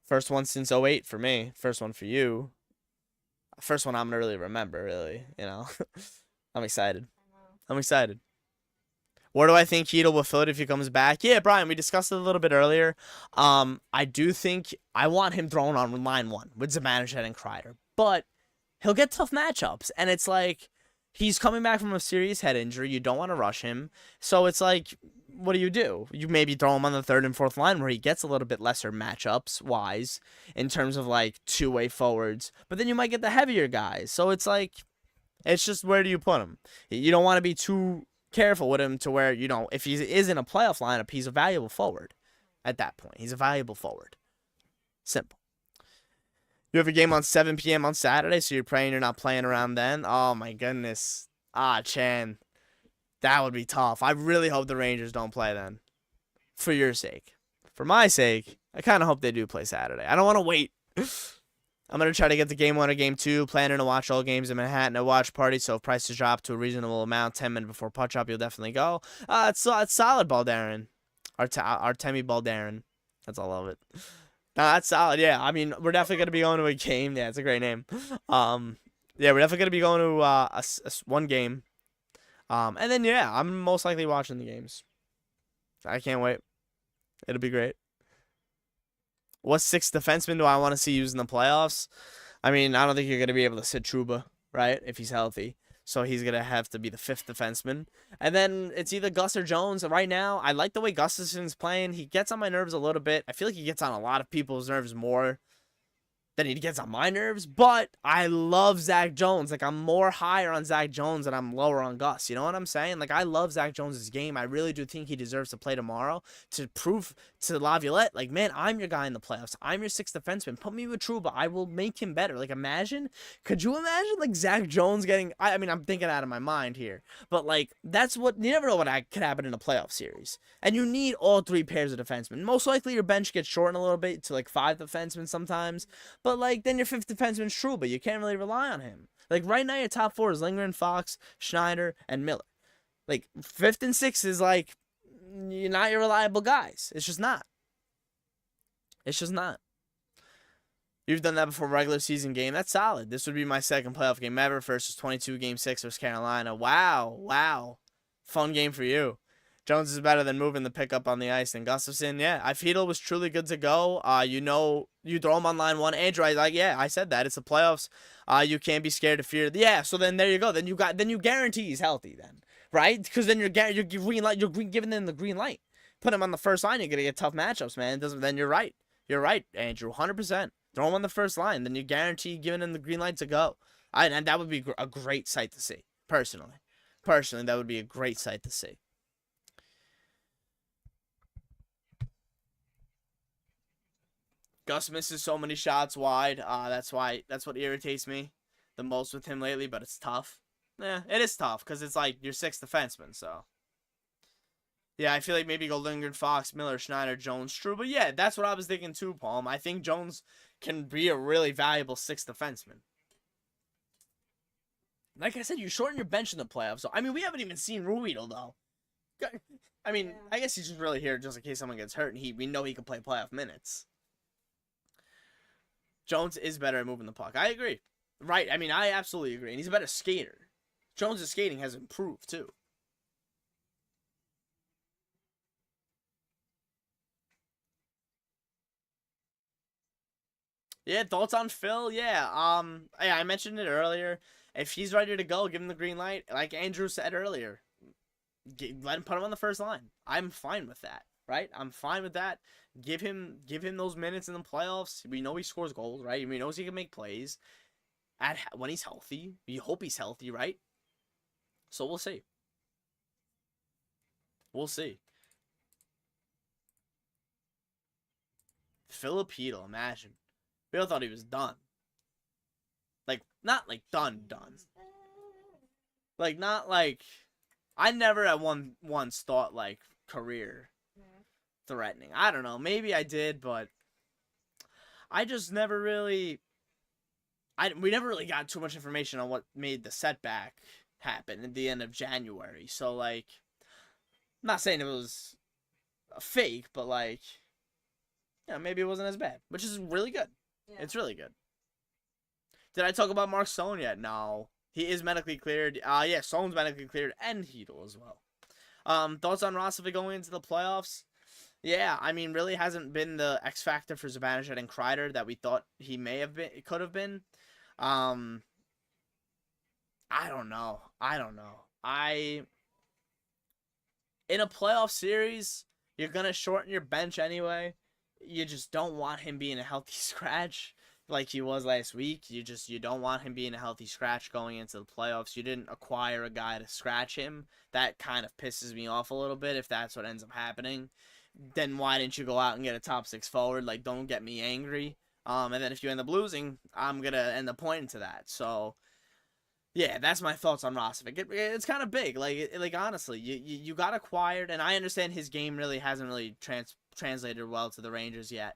First one since 08 for me. First one for you. First one I'm gonna really remember, really. You know. I'm excited. I'm excited. Where do I think Heedle will fill it if he comes back? Yeah, Brian, we discussed it a little bit earlier. I do think I want him thrown on line one with Zibanejad and Kreider. But he'll get tough matchups. And it's like he's coming back from a serious head injury. You don't want to rush him. So it's like, what do? You maybe throw him on the third and fourth line where he gets a little bit lesser matchups wise in terms of like two-way forwards. But then you might get the heavier guys. So it's like, it's just where do you put him? You don't want to be too careful with him to where, you know, if he is in a playoff lineup, he's a valuable forward at that point. He's a valuable forward. Simple. You have a game on 7 p.m. on Saturday, so you're praying you're not playing around then. Oh, my goodness. Chan. That would be tough. I really hope the Rangers don't play then. For your sake. For my sake, I kind of hope they do play Saturday. I don't want to wait. I'm going to try to get the game 1 or game 2. Planning to watch all games in Manhattan at watch party, so if prices drop to a reasonable amount 10 minutes before puck drop, you'll definitely go. It's solid, Baldarin. Artemi Baldarin. That's all of it. No, that's solid. Yeah, I mean, we're definitely going to be going to a game. Yeah, it's a great name. Yeah, we're definitely going to be going to one game. And then, yeah, I'm most likely watching the games. I can't wait. It'll be great. What 6th defenseman do I want to see used in the playoffs? I mean, I don't think you're going to be able to sit Trouba, right, if he's healthy. So he's going to have to be the 5th defenseman. And then it's either Gus or Jones. Right now, I like the way Gustafson's playing. He gets on my nerves a little bit. I feel like he gets on a lot of people's nerves more than he gets on my nerves. But I love Zach Jones. Like, I'm more higher on Zach Jones than I'm lower on Gus. You know what I'm saying? Like, I love Zach Jones' game. I really do think he deserves to play tomorrow to prove to Laviolette, like, man, I'm your guy in the playoffs. I'm your 6th defenseman. Put me with Trouba. I will make him better. Like, could you imagine, like, Zach Jones getting, I mean, I'm thinking out of my mind here. But, like, that's what, you never know what could happen in a playoff series. And you need all 3 pairs of defensemen. Most likely your bench gets shortened a little bit to, like, 5 defensemen sometimes. But, like, then your 5th defenseman's Trouba. You can't really rely on him. Like, right now, your top 4 is Lindgren, Fox, Schneider, and Miller. Like, 5th and 6th is, like, you're not your reliable guys. It's just not. It's just not. You've done that before regular season game. That's solid. This would be my 2nd playoff game ever. First was 22 game 6 versus Carolina. Wow. Fun game for you. Jones is better than moving the pickup on the ice than Gustafson. Yeah, I feel was truly good to go. You throw him on line 1. Andrew, I said that. It's the playoffs. You can't be scared to fear. Yeah, so then there you go. Then you guarantee he's healthy then, right? Because then you're giving them the green light. Put him on the first line, you're gonna get tough matchups, man. Then you're right. You're right, Andrew. 100%. Throw him on the first line, then you guarantee giving him the green light to go. And that would be a great sight to see. Personally, that would be a great sight to see. Gus misses so many shots wide. That's what irritates me the most with him lately. But it's tough. Yeah, it is tough because it's like your 6th defenseman. So yeah, I feel like maybe go Lindgren, Fox, Miller, Schneider, Jones, True. But yeah, that's what I was thinking too, Palm. I think Jones can be a really valuable 6th defenseman. Like I said, you shorten your bench in the playoffs. So I mean, we haven't even seen Ruedel though. I mean, I guess he's just really here just in case someone gets hurt, and we know he can play playoff minutes. Jones is better at moving the puck. I agree. Right. I mean, I absolutely agree. And he's a better skater. Jones' skating has improved, too. Yeah, thoughts on Phil? Yeah. I mentioned it earlier. If he's ready to go, give him the green light. Like Andrew said earlier, let him put him on the first line. I'm fine with that. Right? I'm fine with that. Give him those minutes in the playoffs. We know he scores goals, right? We know he can make plays when he's healthy. We hope he's healthy, right? So we'll see. We'll see. Filipino, imagine. We all thought he was done. Like, not like done. Like, not like, I never at once thought like career threatening. I don't know. Maybe I did, but I just never really. We never really got too much information on what made the setback happen at the end of January. So like, I'm not saying it was a fake, but like, yeah, maybe it wasn't as bad, which is really good. Yeah. It's really good. Did I talk about Mark Stone yet? No, he is medically cleared. Yeah, Stone's medically cleared and Heedle as well. Thoughts on Rostovic going into the playoffs? Yeah, I mean, really hasn't been the X factor for Zibanejad and Kreider that we thought he may have been, could have been. Um, I don't know. I don't know. In a playoff series, you're gonna shorten your bench anyway. You just don't want him being a healthy scratch like he was last week. You don't want him being a healthy scratch going into the playoffs. You didn't acquire a guy to scratch him. That kind of pisses me off a little bit if that's what ends up happening. Then why didn't you go out and get a top 6 forward? Like, don't get me angry. And then if you end up losing, I'm gonna end up pointing to that. So yeah, that's my thoughts on Rostovic. It's kind of big. Like honestly, you got acquired, and I understand his game really hasn't really translated well to the Rangers yet.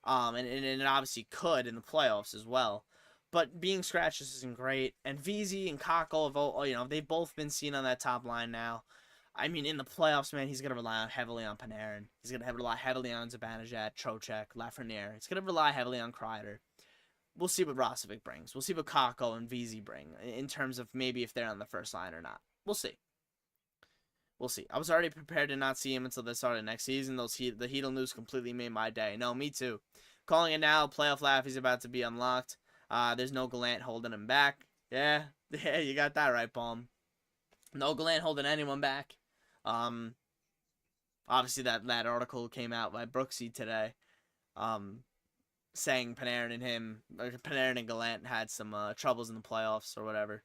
And it obviously could in the playoffs as well. But being scratched isn't great. And VZ and Kako have, they've both been seen on that top line now. I mean, in the playoffs, man, he's gonna rely heavily on Panarin. He's gonna rely heavily on Zibanejad, Trocheck, Lafreniere. He's gonna rely heavily on Kreider. We'll see what Rostovic brings. We'll see what Kako and VZ bring in terms of maybe if they're on the first line or not. We'll see. We'll see. I was already prepared to not see him until the start of next season. The Heedle news completely made my day. No, me too. Calling it now. Playoff laugh. He's about to be unlocked. There's no Gallant holding him back. Yeah, you got that right, Palm. No Gallant holding anyone back. Obviously that article came out by Brooksy today. Saying Panarin and Gallant had some troubles in the playoffs or whatever.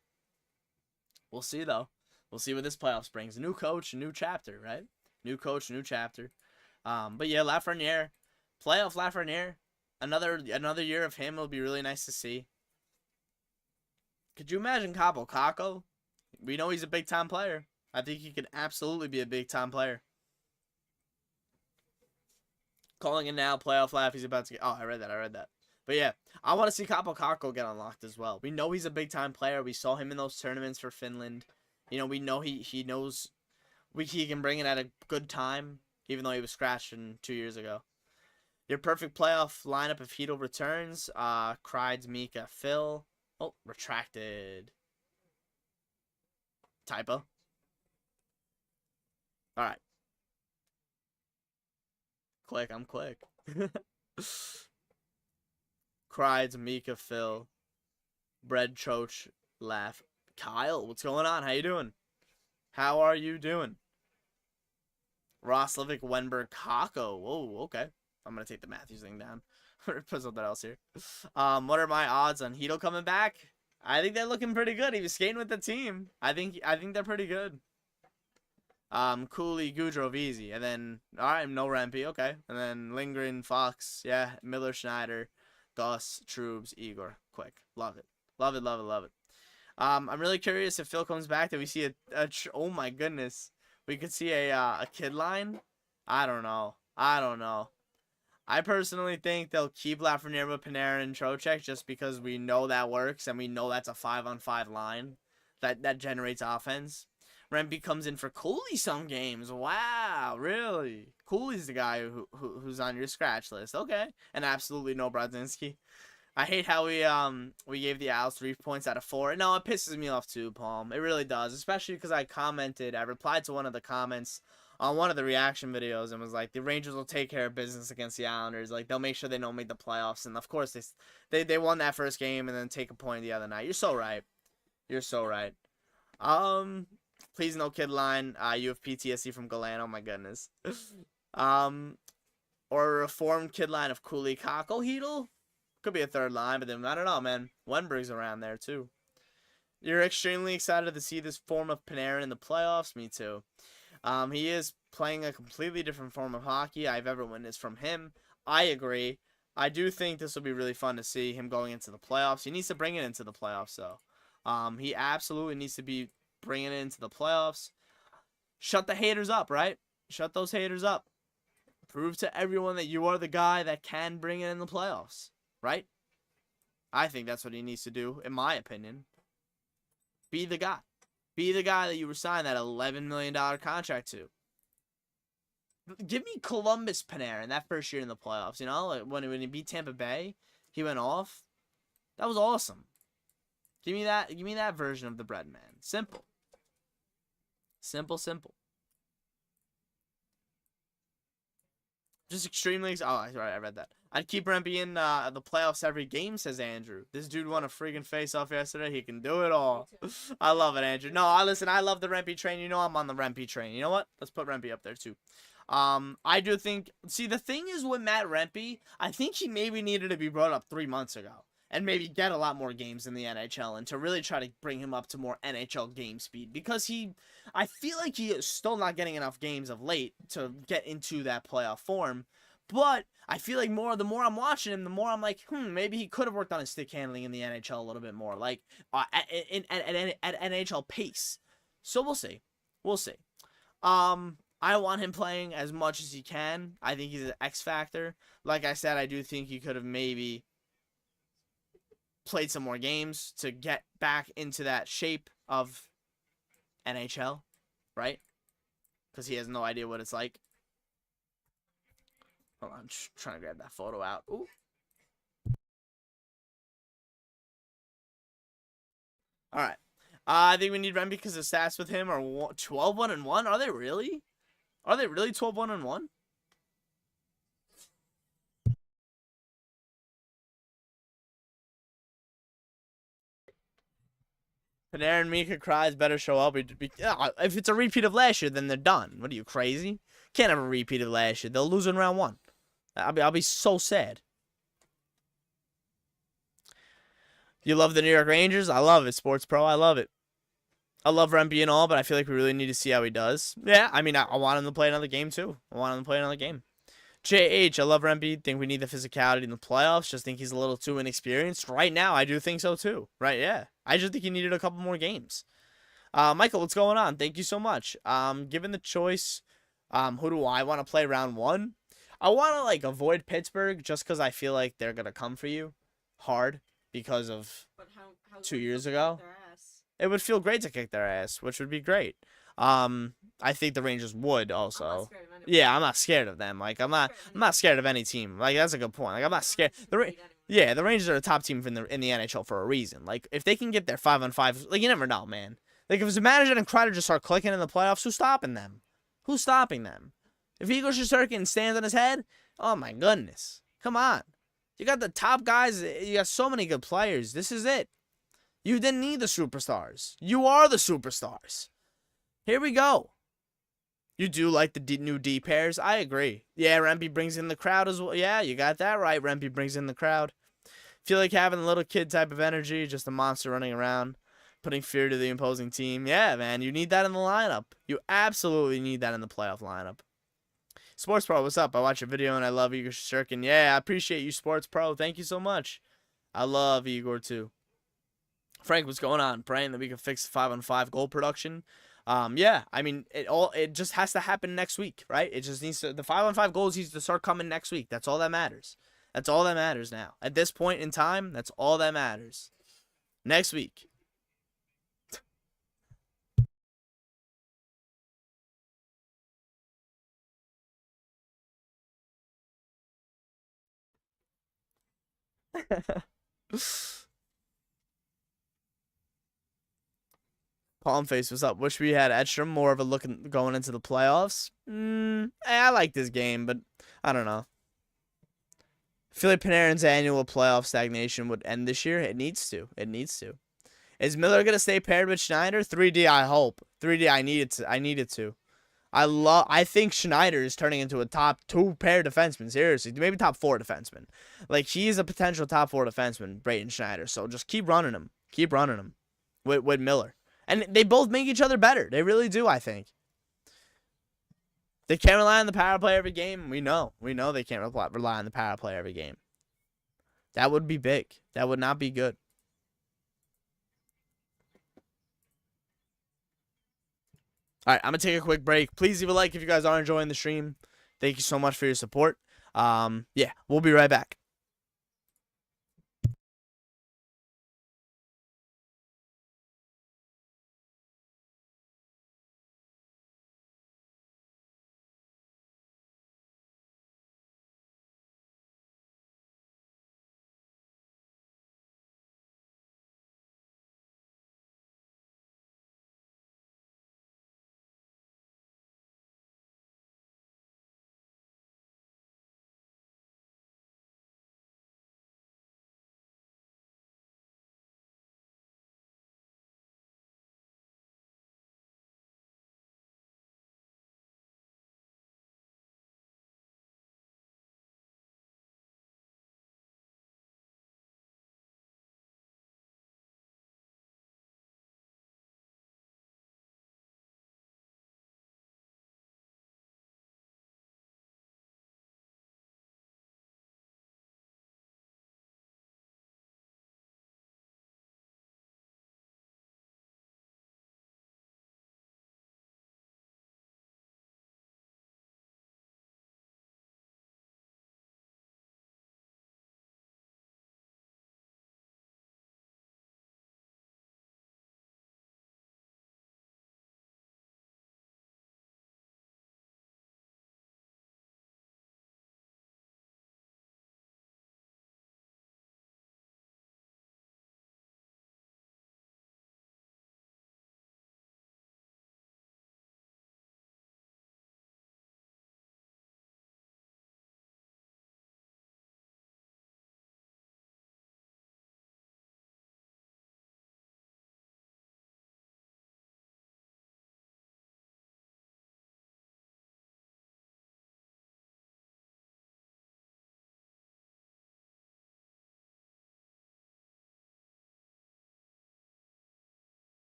We'll see, though. We'll see what this playoffs brings. A new coach, a new chapter, right? New coach, new chapter. But yeah, Lafreniere. Playoff Lafreniere. Another year of him will be really nice to see. Could you imagine Cabo Kako? We know he's a big-time player. I think he could absolutely be a big-time player. Calling it now, playoff laugh. He's about to get. Oh, I read that. But yeah, I want to see Kaapo Kakko get unlocked as well. We know he's a big time player. We saw him in those tournaments for Finland. We know he knows he can bring it at a good time, even though he was scratched 2 years ago. Your perfect playoff lineup if Heedle returns. Kreids, Mika, Phil. Oh, retracted. Typo. All right. I'm quick. Kreids, Mika, Phil, Bread, Troch, Laugh. Kyle, what's going on? How you doing? How are you doing? Roslovic, Wenberg, Kako. Whoa, okay. I'm going to take the Matthews thing down. Put something else here. What are my odds on Heedle coming back? I think they're looking pretty good. He was skating with the team. I think they're pretty good. Cooley, Goudreau, easy. And then, alright, no Rempe, okay. And then Lindgren, Fox, yeah, Miller, Schneider, Gus, Trubes, Igor. Quick. Love it. Love it. I'm really curious if Phil comes back. That we see oh my goodness. We could see a kid line. I don't know. I personally think they'll keep Lafreniere with Panarin and Trocheck just because we know that works and we know that's a 5-on-5 line that generates offense. Rempe comes in for Cooley some games. Wow, really? Cooley's the guy who's on your scratch list. Okay. And absolutely no Brodzinski. I hate how we gave the Owls 3 points out of 4. No, it pisses me off too, Palm. It really does. Especially because I replied to one of the comments on one of the reaction videos and was like, the Rangers will take care of business against the Islanders. Like, they'll make sure they don't make the playoffs. And of course they won that first game and then take a point the other night. You're so right. Please no kid line. You have PTSD from Gallant. Oh my goodness. Or a reformed kid line of Cooley, Kako, Heedle. Could be a third line, but then I don't know, man. Wenberg's around there too. You're extremely excited to see this form of Panarin in the playoffs. Me too. He is playing a completely different form of hockey I've ever witnessed from him. I agree. I do think this will be really fun to see him going into the playoffs. He needs to bring it into the playoffs, though. He absolutely needs to be bringing it into the playoffs. Shut the haters up, right? Shut those haters up. Prove to everyone that you are the guy that can bring it in the playoffs, right? I think that's what he needs to do, in my opinion. Be the guy. Be the guy that you were signed that $11 million contract to. Give me Columbus Panarin that first year in the playoffs. Like when he beat Tampa Bay, he went off. That was awesome. Give me that version of the bread man. Simple. Just extremely. Oh, right, I read that. I'd keep Rempe in the playoffs every game, says Andrew. This dude won a freaking face-off yesterday. He can do it all. I love it, Andrew. No, listen, I love the Rempe train. You know I'm on the Rempe train. You know what? Let's put Rempe up there, too. I do think... See, the thing is with Matt Rempe, I think he maybe needed to be brought up 3 months ago. And maybe get a lot more games in the NHL. And to really try to bring him up to more NHL game speed. Because I feel like he is still not getting enough games of late to get into that playoff form. But I feel like the more I'm watching him, the more I'm like, maybe he could have worked on his stick handling in the NHL a little bit more, like at NHL pace. So we'll see, we'll see. I want him playing as much as he can. I think he's an X factor. Like I said, I do think he could have maybe played some more games to get back into that shape of NHL, right? Because he has no idea what it's like. Hold on, I'm just trying to grab that photo out. Ooh. All right. I think we need Remby because the stats with him are 12-1-1. Are they really? Are they really 12-1-1? Panarin and Mika cries better show up. If it's a repeat of last year, then they're done. What are you, crazy? Can't have a repeat of last year. They'll lose in round 1. I'll be so sad. You love the New York Rangers? I love it, Sports Pro. I love it. I love Rempe and all, but I feel like we really need to see how he does. Yeah, I mean, I want him to play another game, too. I want him to play another game. JH, I love Rempe. Think we need the physicality in the playoffs. Just think he's a little too inexperienced. Right now, I do think so, too. Right, yeah. I just think he needed a couple more games. Michael, what's going on? Thank you so much. Given the choice, who do I want to play round 1? I want to, like, avoid Pittsburgh just because I feel like they're going to come for you hard because of how 2 years ago. It would feel great to kick their ass, which would be great. I think the Rangers would also. Yeah, I'm not scared of them. Like I'm not scared of any team. Like that's a good point. Like I'm not scared. Yeah, the Rangers are the top team in the NHL for a reason. Like if they can get their 5-on-5, like you never know, man. Like if Zibanejad and Kreider just start clicking in the playoffs, who's stopping them? Who's stopping them? If Igor Shesterkin stands on his head, oh my goodness, come on. You got the top guys. You got so many good players. This is it. You didn't need the superstars. You are the superstars. Here we go. You do like the new D pairs? I agree. Yeah, Rempe brings in the crowd as well. Yeah, you got that right. Rempe brings in the crowd. Feel like having a little kid type of energy, just a monster running around, putting fear to the opposing team. Yeah, man, you need that in the lineup. You absolutely need that in the playoff lineup. Sports Pro, what's up? I watch your video and I love Igor Shesterkin. Yeah, I appreciate you, Sports Pro. Thank you so much. I love Igor too. Frank, what's going on? Praying that we can fix 5-on-5 goal production. Yeah, I mean, it just has to happen next week, right? It just needs to, the 5-on-5 goals needs to start coming next week. That's all that matters. That's all that matters now. At this point in time, that's all that matters. Next week. Palm face, what's up? Wish we had Edstrom more of a look going into the playoffs. I like this game, but I don't know. I feel like Panarin's annual playoff stagnation would end this year. It needs to. It needs to. Is Miller gonna stay paired with Schneider? 3D, I hope. 3D, I need it to. I think Schneider is turning into a top 2 pair defenseman. Seriously, maybe top 4 defenseman. Like he's a potential top 4 defenseman, Brayden Schneider. So just keep running him. Keep running him with Miller. And they both make each other better. They really do, I think. They can't rely on the power play every game. We know. We know they can't rely on the power play every game. That would be big. That would not be good. All right, I'm going to take a quick break. Please leave a like if you guys are enjoying the stream. Thank you so much for your support. Yeah, we'll be right back.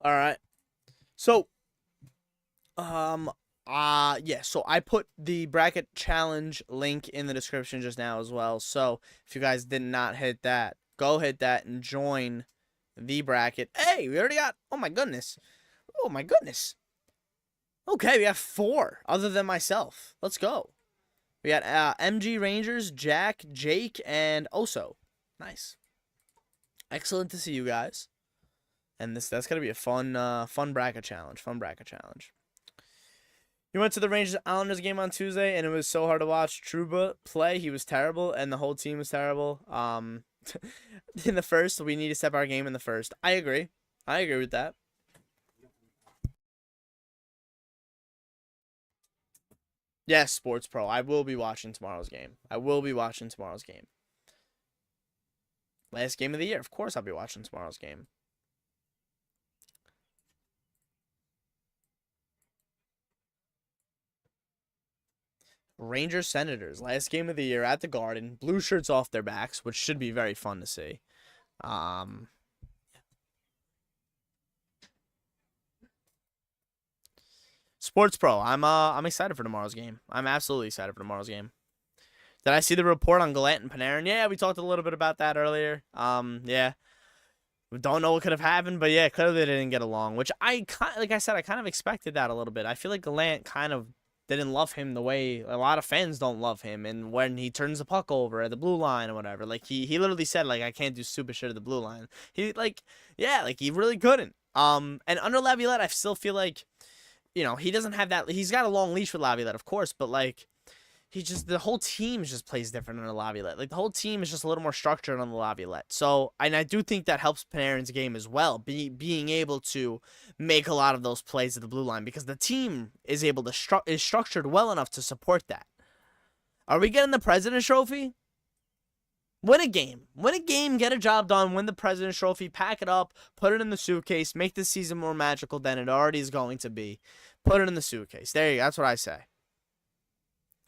All right. So, um, yeah. So I put the bracket challenge link in the description just now as well. So if you guys did not hit that, go hit that and join the bracket. Hey, we already got. Oh my goodness. Oh my goodness. Okay, we have 4 other than myself. Let's go. We got MG Rangers, Jack, Jake, and Oso. Nice. Excellent to see you guys. And that's gonna be a fun bracket challenge. Fun bracket challenge. You went to the Rangers Islanders game on Tuesday, and it was so hard to watch Trouba play. He was terrible, and the whole team was terrible. In the first, we need to step our game in the first. I agree. I agree with that. Yes, Sports Pro. I will be watching tomorrow's game. I will be watching tomorrow's game. Last game of the year. Of course I'll be watching tomorrow's game. Rangers Senators. Last game of the year at the Garden. Blue shirts off their backs, which should be very fun to see. Sports Pro. I'm excited for tomorrow's game. I'm absolutely excited for tomorrow's game. Did I see the report on Gallant and Panarin? Yeah, we talked a little bit about that earlier. Yeah. We don't know what could have happened, but yeah, clearly they didn't get along, which like I said, I kind of expected that a little bit. I feel like Gallant kind of didn't love him the way a lot of fans don't love him, and when he turns the puck over at the blue line or whatever, like he literally said like I can't do stupid shit at the blue line. He like yeah, like he really couldn't. And under Laviolette, I still feel like he doesn't have that. He's got a long leash with Laviolette, of course, but like the whole team just plays different on the Laviolette. Like the whole team is just a little more structured on the Laviolette. So, and I do think that helps Panarin's game as well, being able to make a lot of those plays at the blue line because the team is able to is structured well enough to support that. Are we getting the President's Trophy? Win a game. Win a game, get a job done, win the President's Trophy, pack it up, put it in the suitcase, make this season more magical than it already is going to be. Put it in the suitcase. There you go. That's what I say.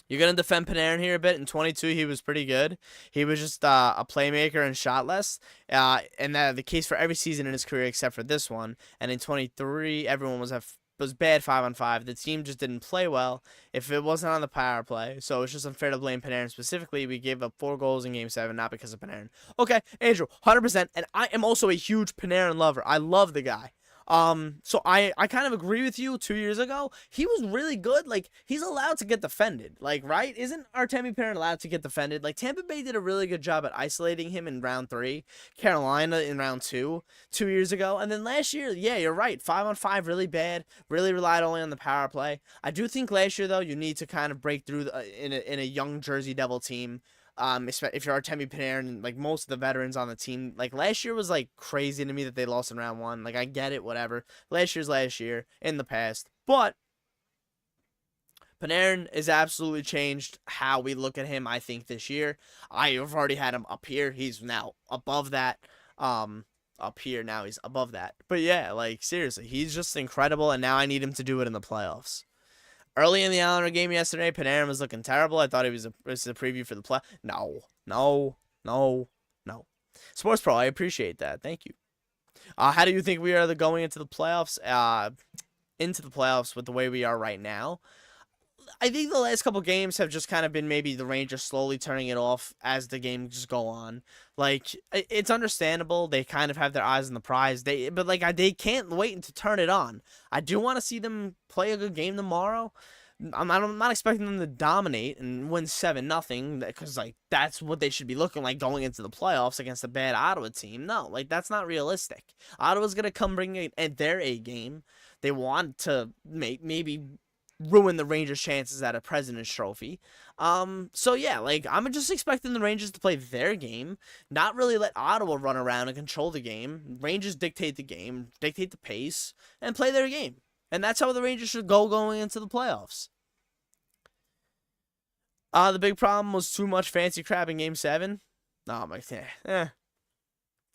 You're going to defend Panarin here a bit. In 22, he was pretty good. He was just a playmaker and shotless. And that the case for every season in his career except for this one. And in 23, everyone was bad 5-on-5. The team just didn't play well if it wasn't on the power play. So it's just unfair to blame Panarin specifically. We gave up 4 goals in Game 7, not because of Panarin. Okay, Andrew, 100%. And I am also a huge Panarin lover. I love the guy. So I kind of agree with you. 2 years ago, he was really good. Like, he's allowed to get defended. Like, right? Isn't Artemi Panarin allowed to get defended? Like, Tampa Bay did a really good job at isolating him in round 3. Carolina in round 2, 2 years ago. And then last year, yeah, you're right. 5-on-5, really bad. Really relied only on the power play. I do think last year, though, you need to kind of break through in a young Jersey Devil team. If you're Artemi Panarin, like most of the veterans on the team, like last year was like crazy to me that they lost in round 1. Like I get it, whatever. Last year's last year in the past, but Panarin has absolutely changed how we look at him. I think this year, I have already had him up here. He's now above that. Up here now he's above that. But yeah, like seriously, he's just incredible, and now I need him to do it in the playoffs. Early in the Islander game yesterday, Panarin was looking terrible. I thought it was a preview for the play. No. Sports Pro, I appreciate that. Thank you. How do you think we are going into the playoffs? Into the playoffs with the way we are right now. I think the last couple games have just kind of been maybe the Rangers slowly turning it off as the games go on. Like, it's understandable. They kind of have their eyes on the prize. But they can't wait to turn it on. I do want to see them play a good game tomorrow. I'm not expecting them to dominate and win 7-0 because, like, that's what they should be looking like going into the playoffs against a bad Ottawa team. No, like, that's not realistic. Ottawa's going to come bring their A game. They want to maybe ruin the Rangers' chances at a President's Trophy. So yeah, like I'm just expecting the Rangers to play their game, not really let Ottawa run around and control the game. Rangers dictate the game, dictate the pace, and play their game. And that's how the Rangers should go going into the playoffs. The big problem was too much fancy crap in Game 7. Oh my,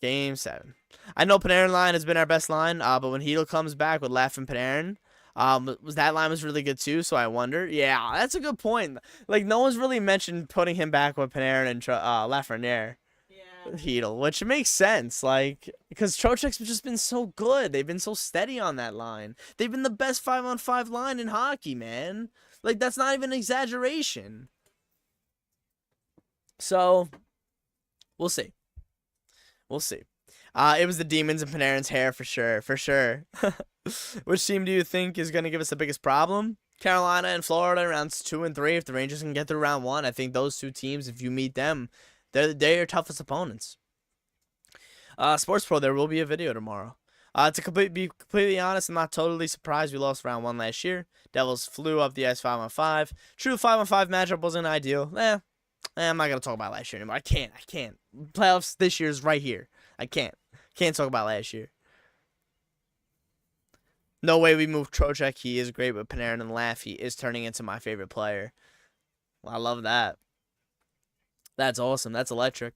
Game 7. I know Panarin line has been our best line, but when Hedl comes back with Laff and Panarin, that line was really good too, so I wonder. Yeah, that's a good point. Like, no one's really mentioned putting him back with Panarin and Lafreniere. Yeah, Heedle, which makes sense, like, because Trocheck's just been so good. They've been so steady on that line. They've been the best 5-on-5 line in hockey, man. Like, that's not even an exaggeration. So, we'll see. We'll see. It was the Demons and Panarin's hair for sure, for sure. Which team do you think is going to give us the biggest problem? Carolina and Florida rounds 2 and 3. If the Rangers can get through round 1, I think those two teams, if you meet them, they're your toughest opponents. Sports Pro, there will be a video tomorrow. To be completely honest, I'm not totally surprised we lost round 1 last year. Devils flew up the ice 5-on-5. True 5-on-5 matchup wasn't ideal. I'm not going to talk about last year anymore. I can't. Playoffs this year is right here. I can't talk about last year. No way we moved Trocheck. He is great, but Panarin and Laugh, he is turning into my favorite player. Well, I love that. That's awesome. That's electric.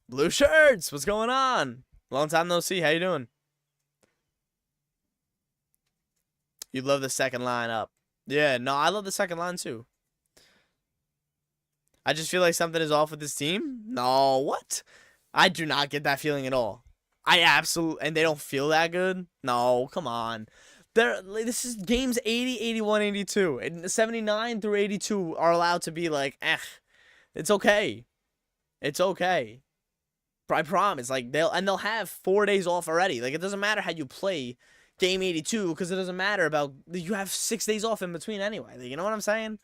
Blue shirts, what's going on? Long time no see. How you doing? You love the second line up. Yeah, no, I love the second line too. I just feel like something is off with this team. No, what? I do not get that feeling at all. And they don't feel that good? No, come on. This is games 80, 81, 82. And 79 through 82 are allowed to be like, it's okay. It's okay. I promise. Like, they'll have 4 days off already. Like, it doesn't matter how you play game 82 because it doesn't matter about, you have 6 days off in between anyway. Like, you know what I'm saying?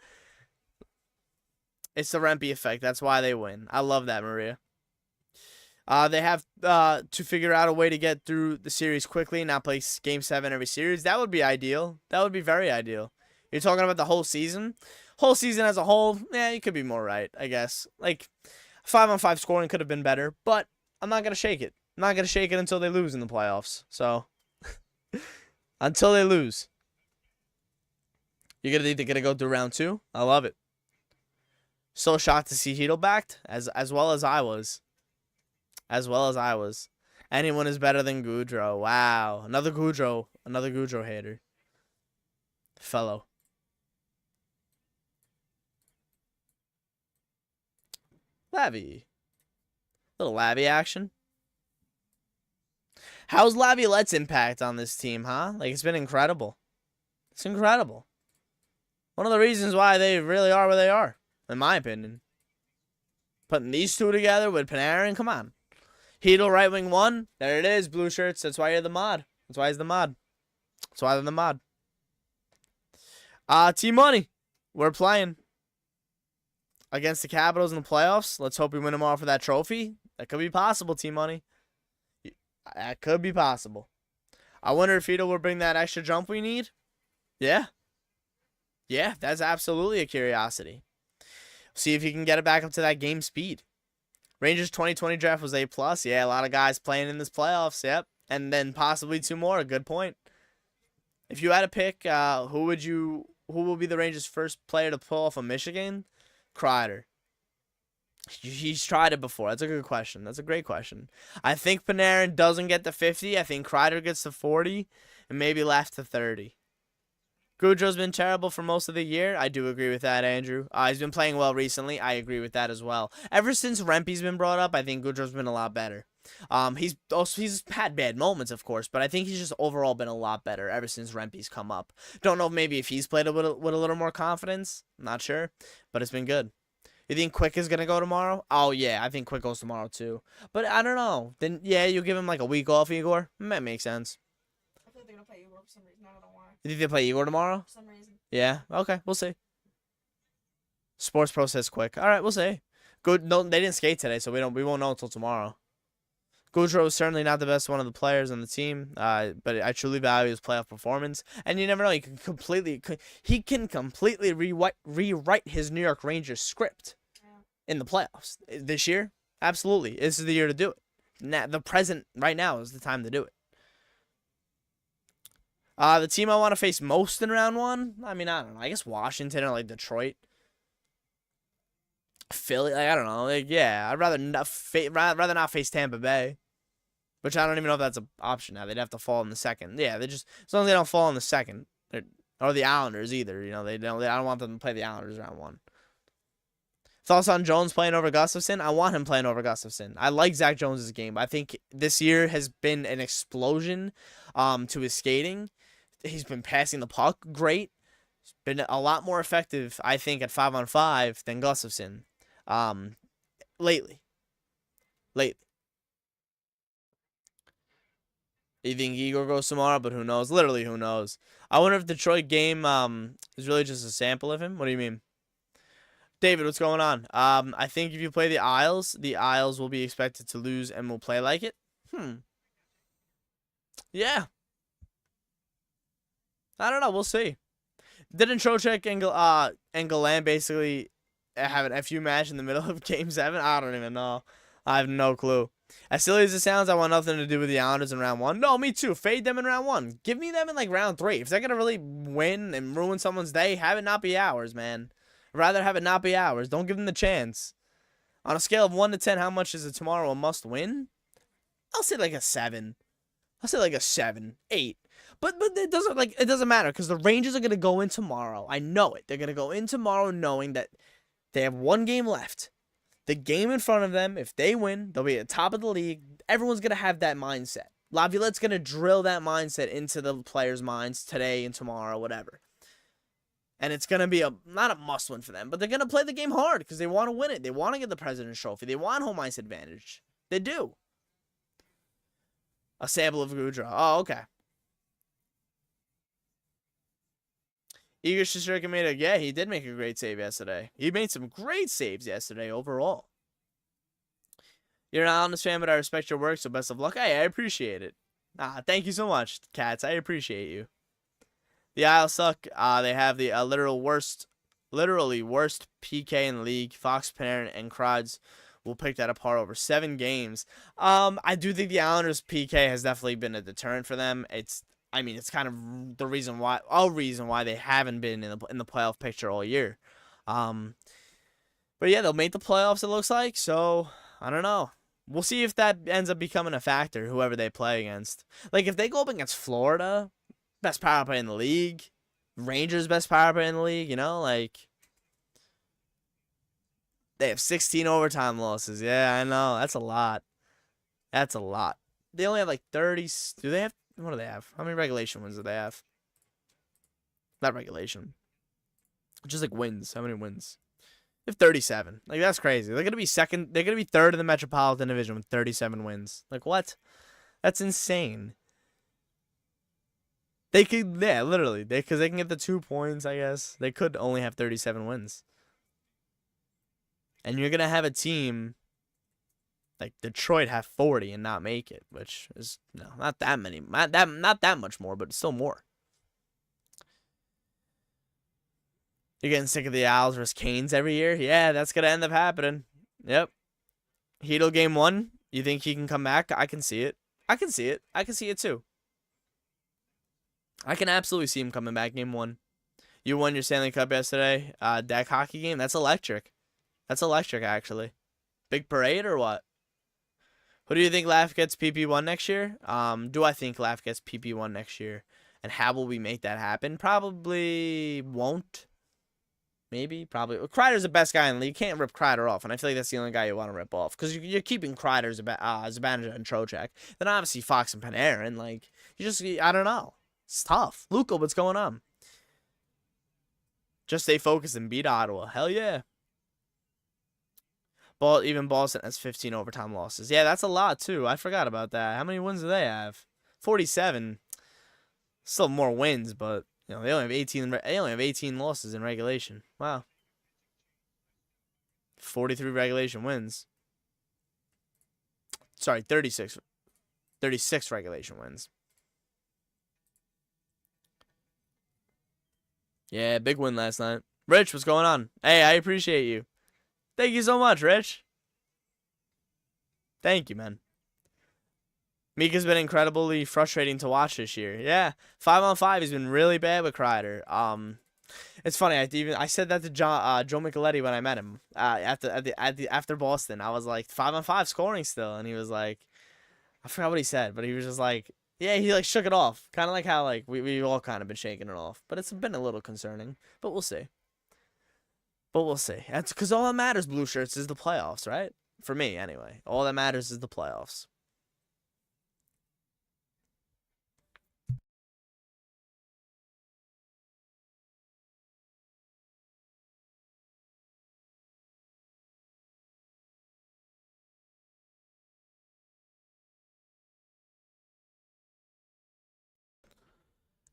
It's the Rempe effect. That's why they win. I love that, Maria. They have to figure out a way to get through the series quickly, not play Game 7 every series. That would be ideal. That would be very ideal. You're talking about the whole season? Whole season as a whole, you could be more right, I guess. Like, 5-on-5 scoring could have been better, but I'm not going to shake it. I'm not going to shake it until they lose in the playoffs. So, until they lose. You're going to go through round 2? I love it. So shocked to see Heedle backed, as well as I was. Anyone is better than Goudreau. Wow. Another Goudreau hater. Fellow. Lavi. Little Lavi action. How's Laviolette's impact on this team, huh? Like, it's been incredible. It's incredible. One of the reasons why they really are where they are, in my opinion. Putting these two together with Panarin, come on. Heedle, right wing 1. There it is, blue shirts. That's why you're the mod. That's why he's the mod. That's why they're the mod. T-Money. We're playing against the Capitals in the playoffs. Let's hope we win tomorrow for that trophy. That could be possible, T-Money. That could be possible. I wonder if Heedle will bring that extra jump we need. Yeah. Yeah, that's absolutely a curiosity. See if he can get it back up to that game speed. Rangers 2020 draft was A+. Yeah, a lot of guys playing in this playoffs. Yep. And then possibly 2 more. A good point. If you had to pick, who will be the Rangers' first player to pull off a Michigan? Kreider. He's tried it before. That's a good question. That's a great question. I think Panarin doesn't get to 50. I think Kreider gets to 40 and maybe left to 30. Goudreau's been terrible for most of the year. I do agree with that, Andrew. He's been playing well recently. I agree with that as well. Ever since Rempe's been brought up, I think Goudreau's been a lot better. He's had bad moments, of course, but I think he's just overall been a lot better ever since Rempe's come up. Don't know maybe if he's played with a little more confidence. I'm not sure, but it's been good. You think Quick is going to go tomorrow? Oh, yeah, I think Quick goes tomorrow, too. But I don't know. Then, yeah, you give him like a week off, Igor? That makes sense. I feel like they're going to play Igor for some reason. I don't know why. You think they play Igor tomorrow? For some reason. Yeah, okay, we'll see. Sports Pro says Quick. All right, we'll see. Good. No, they didn't skate today, so we won't know until tomorrow. Goudreau is certainly not the best one of the players on the team, but I truly value his playoff performance. And you never know, he can completely rewrite his New York Rangers script in the playoffs this year. Absolutely, this is the year to do it. The present right now is the time to do it. The team I want to face most in round 1, I mean, I don't know. I guess Washington or like Detroit. Philly, like, I don't know. Like, yeah, I'd rather not face Tampa Bay, which I don't even know if that's an option now. They'd have to fall in the second. Yeah, they just, as long as they don't fall in the second, or the Islanders either. You know, I don't want them to play the Islanders round 1. Thoughts on Jones playing over Gustafson? I want him playing over Gustafson. I like Zach Jones' game. I think this year has been an explosion to his skating. He's been passing the puck great. He's been a lot more effective, I think, at 5-on-5 than Gustafson lately. You think Igor goes tomorrow, but who knows? Literally, who knows? I wonder if the Detroit game is really just a sample of him. What do you mean? David, what's going on? I think if you play the Isles will be expected to lose and will play like it. Yeah. I don't know. We'll see. Didn't Trocheck and Galan basically have an FU match in the middle of Game 7? I don't even know. I have no clue. As silly as it sounds, I want nothing to do with the Islanders in round 1. No, me too. Fade them in round 1. Give me them in like round 3. If they're going to really win and ruin someone's day, have it not be ours, man. I'd rather have it not be ours. Don't give them the chance. On a scale of 1 to 10, how much is it tomorrow a must win? I'll say like a 7. I'll say like a 7, 8. But it doesn't matter because the Rangers are going to go in tomorrow. I know it. They're going to go in tomorrow knowing that they have one game left. The game in front of them, if they win, they'll be at the top of the league. Everyone's going to have that mindset. Laviolette's going to drill that mindset into the players' minds today and tomorrow, whatever. And it's going to be not a must-win for them, but they're going to play the game hard because they want to win it. They want to get the President's Trophy. They want home ice advantage. They do. A sample of Gudra. Oh, okay. Igor Shesterkin yeah, he did make a great save yesterday. He made some great saves yesterday overall. You're an Islanders fan, but I respect your work, so best of luck. Hey, I appreciate it. Thank you so much, Cats. I appreciate you. The Isles suck. They have the literally worst PK in the league. Fox, Panarin, and Kreids will pick that apart over 7 games. I do think the Islanders' PK has definitely been a deterrent for them. It's kind of the reason why they haven't been in the playoff picture all year. But yeah, they'll make the playoffs, it looks like. So I don't know. We'll see if that ends up becoming a factor. Whoever they play against, like if they go up against Florida, best power play in the league, Rangers best power play in the league. Like they have 16 overtime losses. Yeah, I know that's a lot. That's a lot. They only have like 30. Do they have? What do they have? How many regulation wins do they have? Not regulation. Just like wins. How many wins? They have 37. Like, that's crazy. They're going to be second. They're going to be third in the Metropolitan Division with 37 wins. Like, what? That's insane. They could, yeah, literally. Because they can get the 2 points, I guess. They could only have 37 wins. And you're going to have a team like Detroit have 40 and not make it, which is not that many, not that much more, but still more. You're getting sick of the Owls versus Canes every year? Yeah, that's gonna end up happening. Yep. Hedl game 1. You think he can come back? I can see it. I can see it too. I can absolutely see him coming back game 1. You won your Stanley Cup yesterday. Deck hockey game. That's electric. That's electric, actually. Big parade or what? Who do you think Laugh gets PP1 next year? Do I think Laugh gets PP1 next year? And how will we make that happen? Probably won't. Maybe. Probably. Kreider's the best guy in the league. You can't rip Kreider off. And I feel like that's the only guy you want to rip off. Because you're keeping Kreider as Zibanejad and Trocheck. Then obviously Fox and Panarin. Like, I don't know. It's tough. Luka, what's going on? Just stay focused and beat Ottawa. Hell yeah. Even Boston has 15 overtime losses. Yeah, that's a lot too. I forgot about that. How many wins do they have? 47. Still more wins, but they only have 18. They only have 18 losses in regulation. Wow. 43 regulation wins. Sorry, 36. 36 regulation wins. Yeah, big win last night. Rich, what's going on? Hey, I appreciate you. Thank you so much, Rich. Thank you, man. Mika's been incredibly frustrating to watch this year. Yeah, 5-on-5 he's been really bad with Kreider. It's funny. I said that to Joe Micheletti when I met him after Boston. I was like 5-on-5 scoring still, and he was like, I forgot what he said, but he was just like, yeah, he like shook it off, kind of like how like we all kind of been shaking it off, but it's been a little concerning. But we'll see. But we'll see. That's because all that matters, blue shirts, is the playoffs, right? For me, anyway. All that matters is the playoffs.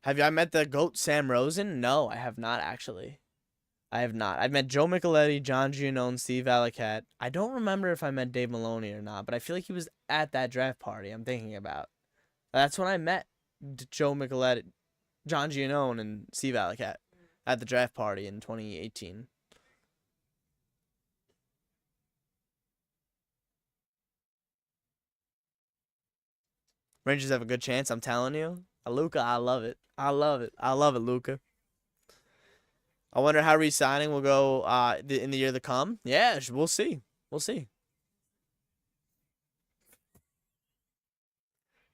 Have I met the GOAT Sam Rosen? No, I have not actually. I have not. I've met Joe Micheletti, John Giannone, Steve Valiquette. I don't remember if I met Dave Maloney or not, but I feel like he was at that draft party I'm thinking about. That's when I met Joe Micheletti, John Giannone, and Steve Valiquette at the draft party in 2018. Rangers have a good chance, I'm telling you. Luca, I love it. I love it. I love it, Luca. I wonder how re-signing will go in the year to come. Yeah, we'll see. We'll see.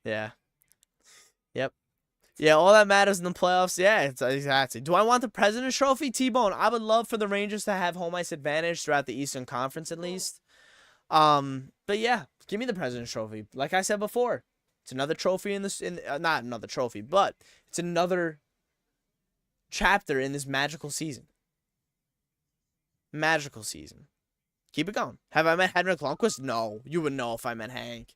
Yeah. Yep. Yeah, all that matters in the playoffs. Yeah, it's exactly. Do I want the President's Trophy? T-Bone, I would love for the Rangers to have home ice advantage throughout the Eastern Conference at least. But yeah, give me the President's Trophy. Like I said before, it's another trophy in this. Not another trophy, but it's another chapter in this magical season. Magical season. Keep it going. Have I met Henrik Lundqvist? No. You would know if I met Hank.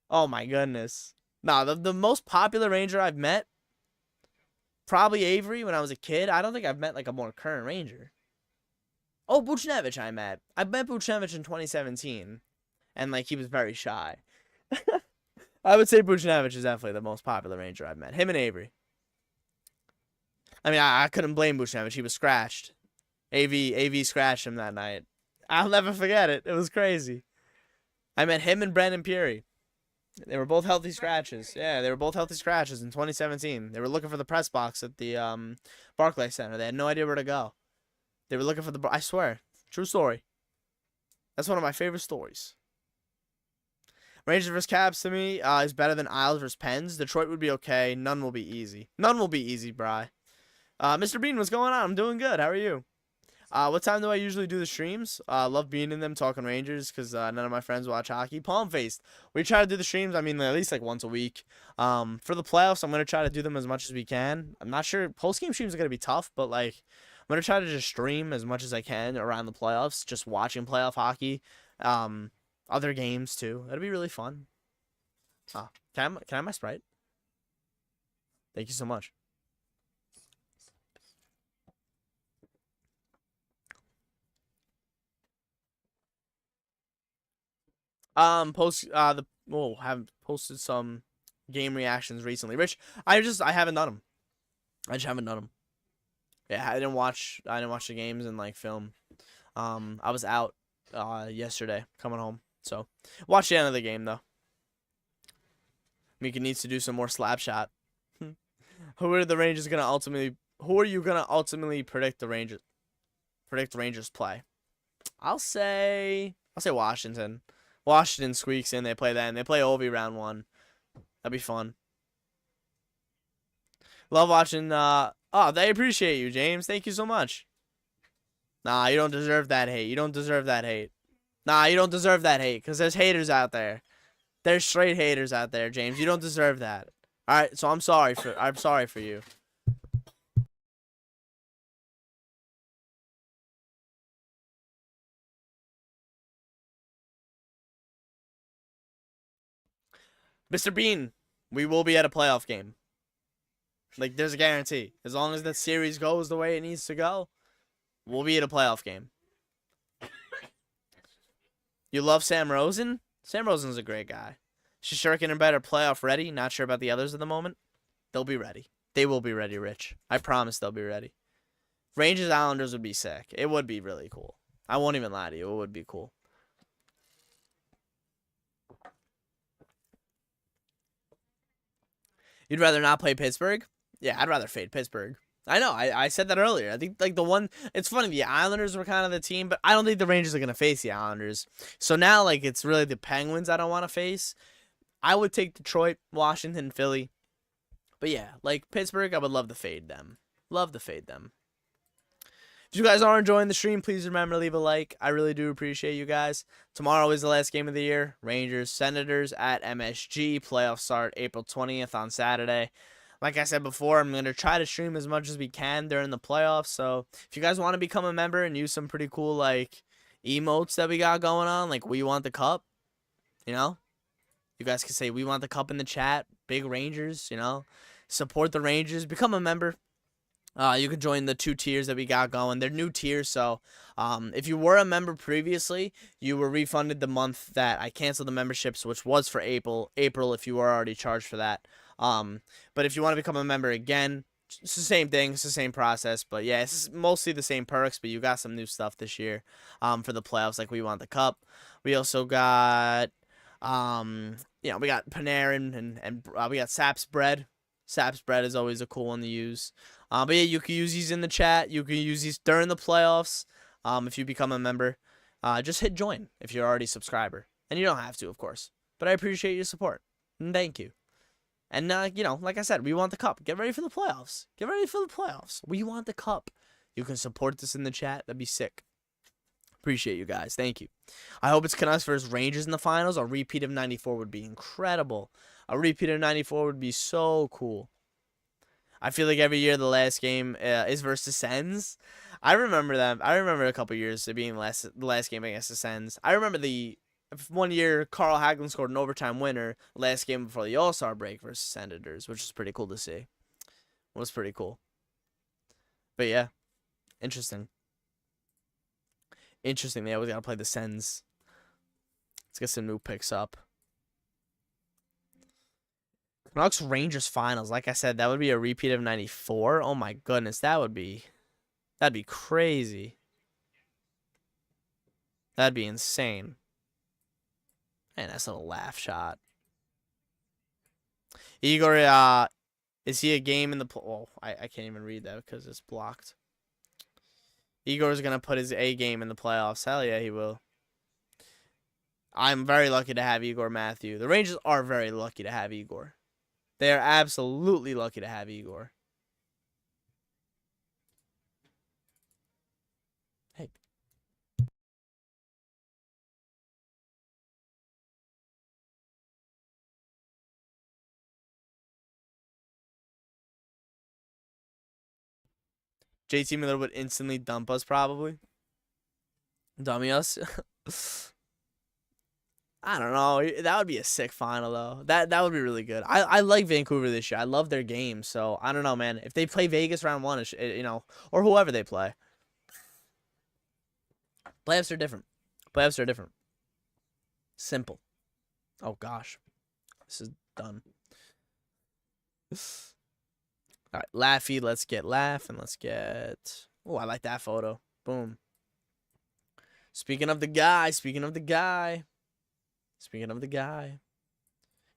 Oh my goodness. No, the most popular Ranger I've met, probably Avery when I was a kid. I don't think I've met like a more current Ranger. Oh, Buchnevich I met. I met Buchnevich in 2017. And like he was very shy. I would say Buchnevich is definitely the most popular Ranger I've met. Him and Avery. I mean, I couldn't blame Buchnevich. He was scratched. AV scratched him that night. I'll never forget it. It was crazy. I met him and Brandon Peary. They were both healthy scratches. Yeah, they were both healthy scratches in 2017. They were looking for the press box at the Barclays Center. They had no idea where to go. They were looking for the... I swear. True story. That's one of my favorite stories. Rangers vs. Caps to me is better than Isles vs. Pens. Detroit would be okay. None will be easy. None will be easy, Bri. Mr. Bean, what's going on? I'm doing good. How are you? What time do I usually do the streams? Love being in them, talking Rangers, because none of my friends watch hockey. Palm faced. We try to do the streams, I mean, at least like once a week. For the playoffs, I'm going to try to do them as much as we can. I'm not sure. Post-game streams are going to be tough, but like, I'm going to try to just stream as much as I can around the playoffs, just watching playoff hockey. Other games, too. That'll be really fun. Can I have my Sprite? Thank you so much. Have posted some game reactions recently. Rich, I haven't done them. I just haven't done them. Yeah, I didn't watch the games and like film. I was out yesterday coming home. So, watch the end of the game though. Mika needs to do some more slap shot. Who are you gonna ultimately predict the Rangers play? I'll say Washington. Washington squeaks in. They play then. They play Ovi round 1. That'd be fun. Love watching. They appreciate you, James. Thank you so much. Nah, you don't deserve that hate. You don't deserve that hate. Nah, you don't deserve that hate because there's haters out there. There's straight haters out there, James. You don't deserve that. All right, so I'm sorry for you. Mr. Bean, we will be at a playoff game. Like, there's a guarantee. As long as the series goes the way it needs to go, we'll be at a playoff game. You love Sam Rosen? Sam Rosen's a great guy. Shesterkin and better playoff ready. Not sure about the others at the moment. They'll be ready. They will be ready, Rich. I promise they'll be ready. Rangers Islanders would be sick. It would be really cool. I won't even lie to you. It would be cool. You'd rather not play Pittsburgh? Yeah, I'd rather fade Pittsburgh. I know. I said that earlier. I think like it's funny. The Islanders were kind of the team, but I don't think the Rangers are going to face the Islanders. So now like it's really the Penguins I don't want to face. I would take Detroit, Washington, Philly. But yeah, like Pittsburgh, I would love to fade them. Love to fade them. If you guys are enjoying the stream, please remember to leave a like. I really do appreciate you guys. Tomorrow is the last game of the year. Rangers, Senators at MSG. Playoffs start April 20th on Saturday. Like I said before, I'm going to try to stream as much as we can during the playoffs. So if you guys want to become a member and use some pretty cool like emotes that we got going on, like we want the cup, you know, you guys can say we want the cup in the chat. Big Rangers, you know, support the Rangers. Become a member. You can join the 2 tiers that we got going. They're new tiers, so if you were a member previously, you were refunded the month that I canceled the memberships, which was for April. If you were already charged for that. But if you want to become a member again, it's the same thing. It's the same process. But yeah, it's mostly the same perks, but you got some new stuff this year for the playoffs, like we want the cup. We also got, you know, we got Panarin and we got Saps bread. Saps bread is always a cool one to use. But yeah, you can use these in the chat. You can use these during the playoffs. If you become a member, just hit join if you're already a subscriber, and you don't have to, of course. But I appreciate your support, and thank you. And you know, like I said, we want the cup. Get ready for the playoffs. Get ready for the playoffs. We want the cup. You can support this in the chat. That'd be sick. Appreciate you guys. Thank you. I hope it's Canucks versus Rangers in the finals. A repeat of '94 would be incredible. A repeat of '94 would be so cool. I feel like every year the last game is versus Sens. I remember that. I remember a couple years it being the last game against the Sens. I remember the 1 year Carl Hagelin scored an overtime winner last game before the All-Star break versus Senators, which was pretty cool to see. It was pretty cool. But yeah, interesting. Interesting. They always got to play the Sens. Let's get some new picks up. Canucks Rangers finals. Like I said, that would be a repeat of '94. Oh my goodness, that'd be crazy. That'd be insane. Man, that's a little laugh shot. Igor, is he a game in the? Oh, I can't even read that because it's blocked. Igor's gonna put his A game in the playoffs. Hell yeah, he will. I'm very lucky to have Igor Matthew. The Rangers are very lucky to have Igor. They are absolutely lucky to have Igor. Hey. JT Miller would instantly dump us, probably. Dummy us. I don't know. That would be a sick final, though. That would be really good. I like Vancouver this year. I love their game. So, I don't know, man. If they play Vegas round 1, you know, or whoever they play. Playoffs are different. Playoffs are different. Simple. Oh, gosh. This is done. All right, Laffy. Let's get Laugh, and let's get... Oh, I like that photo. Boom. Speaking of the guy. Speaking of the guy.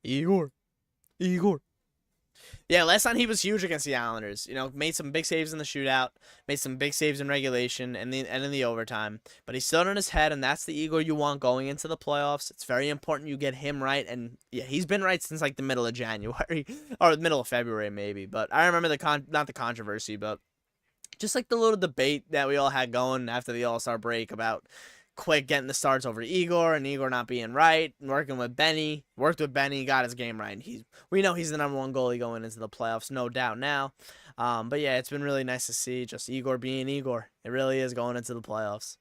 Igor. Yeah, last time he was huge against the Islanders. You know, made some big saves in the shootout, made some big saves in regulation and in the overtime. But he's still on his head, and that's the Igor you want going into the playoffs. It's very important you get him right. And yeah, he's been right since like the middle of January or the middle of February maybe. But I remember not the controversy, but just like the little debate that we all had going after the All-Star break about Quick getting the starts over Igor and Igor not being right, and working with Benny. Worked with Benny, got his game right. And we know he's the #1 goalie going into the playoffs, no doubt now. But yeah, it's been really nice to see just Igor being Igor. It really is going into the playoffs.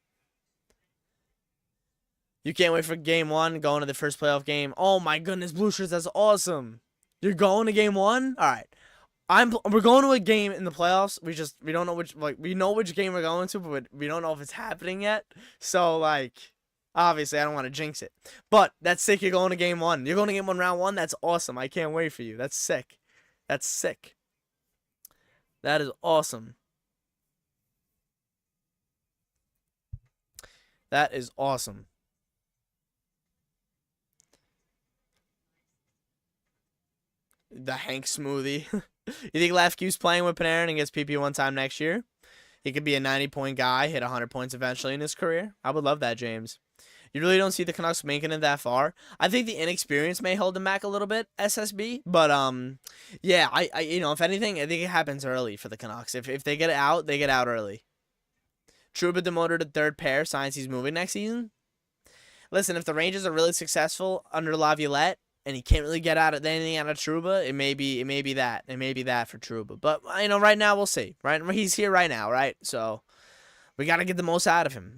You can't wait for game 1, going to the first playoff game. Oh my goodness, Blue Shirts, that's awesome. You're going to game 1? All right. We're going to a game in the playoffs. We don't know we know which game we're going to, but we don't know if it's happening yet. So like, obviously I don't want to jinx it. But that's sick. You're going to game 1. You're going to game 1 round 1. That's awesome. I can't wait for you. That's sick. That's sick. That is awesome. That is awesome. The Hank smoothie. You think Laugh keeps playing with Panarin and gets PP 1 time next year? He could be a 90-point guy, hit 100 points eventually in his career. I would love that, James. You really don't see the Canucks making it that far. I think the inexperience may hold them back a little bit, SSB. But yeah, I you know, if anything, I think it happens early for the Canucks. If they get out, they get out early. Trouba demoted to third pair, signs he's moving next season. Listen, if the Rangers are really successful under Laviolette and he can't really get anything out of Trouba, it may be that. It may be that for Trouba. But right now we'll see. Right, he's here right now, right? So we gotta get the most out of him.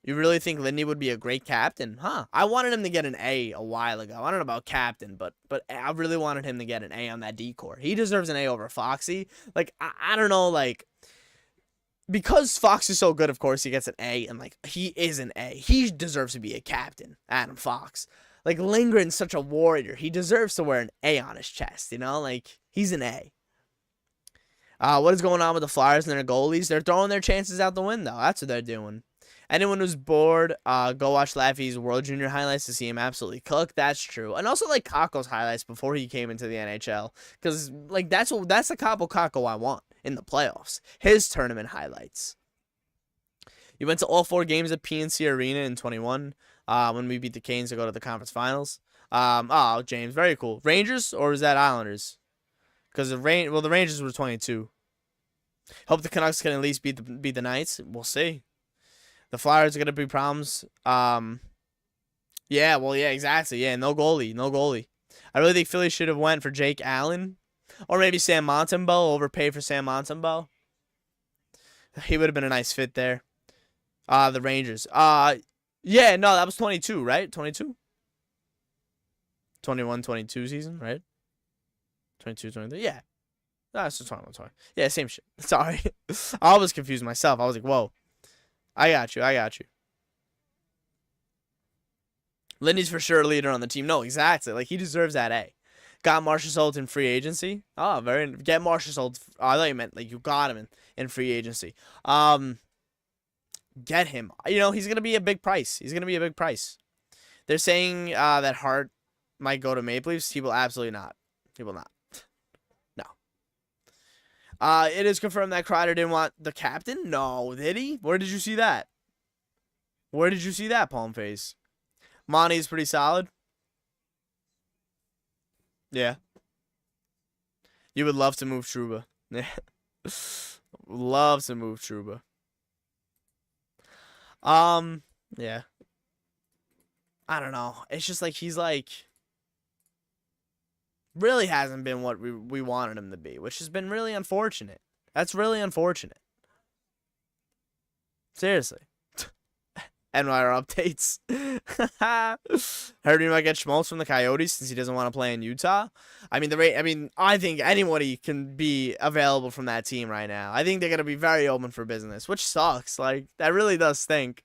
You really think Lindy would be a great captain? Huh? I wanted him to get an A while ago. I don't know about captain, but I really wanted him to get an A on that decor. He deserves an A over Foxy. Like, I don't know, like, because Fox is so good, of course, he gets an A, and, like, he is an A. He deserves to be a captain, Adam Fox. Like, Lindgren's such a warrior. He deserves to wear an A on his chest, you know? Like, he's an A. What is going on with the Flyers and their goalies? They're throwing their chances out the window. That's what they're doing. Anyone who's bored, go watch Laffy's World Junior highlights to see him absolutely cook. That's true. And also, like, Kakko's highlights before he came into the NHL. Because, like, that's the Kakko I want in the playoffs. His tournament highlights. You went to all 4 games at PNC Arena in 21 when we beat the Canes to go to the conference finals. Oh, James, very cool. Rangers, or was that Islanders? Because the Rangers were 22. Hope the Canucks can at least beat the Knights. We'll see. The Flyers are gonna be problems. Yeah, exactly. Yeah, no goalie. I really think Philly should have went for Jake Allen, or maybe Sam Montembeau. Overpaid for Sam Montembeau. He would have been a nice fit there. The Rangers. Yeah, no, that was 22, right? 22. 21-22 season, right? 22-23. Yeah. That's just 21-20. Yeah, same shit. Sorry. I was confused myself. I was like, whoa. I got you. Lindy's for sure a leader on the team. No, exactly. Like, he deserves that A. Got Marchessault in free agency. Oh, get Marchessault. Oh, I thought you meant, like, you got him in free agency. Get him. He's going to be a big price. They're saying that Hart might go to Maple Leafs. He will absolutely not. He will not. It is confirmed that Kreider didn't want the captain. No, did he? Where did you see that? Palm face? Monty's pretty solid. Yeah. You would love to move Trouba. Yeah. Love to move Trouba. Yeah. I don't know. It's just like he's like really hasn't been what we wanted him to be, which has been really unfortunate. That's really unfortunate. Seriously. NYR updates. Heard he might get Schmaltz from the Coyotes since he doesn't want to play in Utah. I think anybody can be available from that team right now. I think they're gonna be very open for business, which sucks. Like, that really does stink.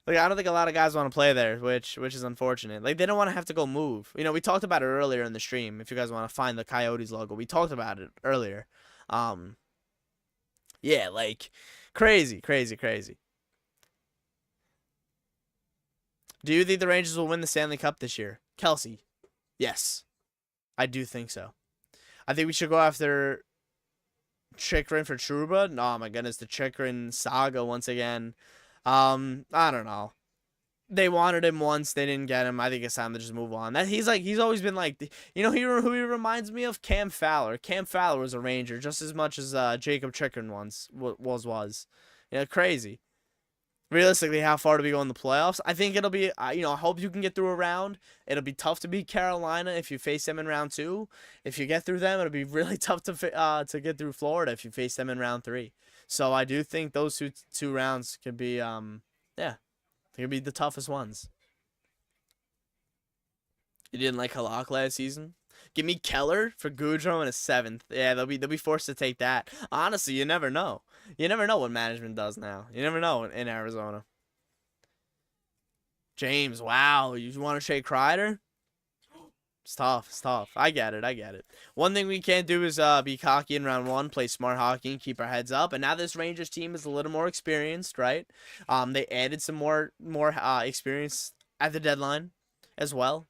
Like, I don't think a lot of guys want to play there, which is unfortunate. Like, they don't want to have to go move. We talked about it earlier in the stream. If you guys want to find the Coyotes logo, we talked about it earlier. Yeah, like, crazy. Do you think the Rangers will win the Stanley Cup this year? Kelsey, yes. I do think so. I think we should go after Chychrun for Trouba. Oh, my goodness, the Chychrun saga once again. I don't know. They wanted him once, they didn't get him. I think it's time to just move on. He's always been like, who he reminds me of? Cam Fowler. Cam Fowler was a Ranger just as much as Jacob Chychrun once was. Crazy. Realistically, how far do we go in the playoffs? I think it'll be, I hope you can get through a round. It'll be tough to beat Carolina if you face them in round 2. If you get through them, it'll be really tough to get through Florida if you face them in round 3. So I do think those two rounds could be, they could be the toughest ones. You didn't like Halak last season? Give me Keller for Goudreau in a 7th. Yeah, they'll be forced to take that. Honestly, you never know. You never know what management does now. You never know in Arizona. James, wow, you want to shake Kreider? It's tough. I get it. One thing we can't do is be cocky in round 1, play smart hockey, and keep our heads up. And now this Rangers team is a little more experienced, right? They added some more experience at the deadline as well.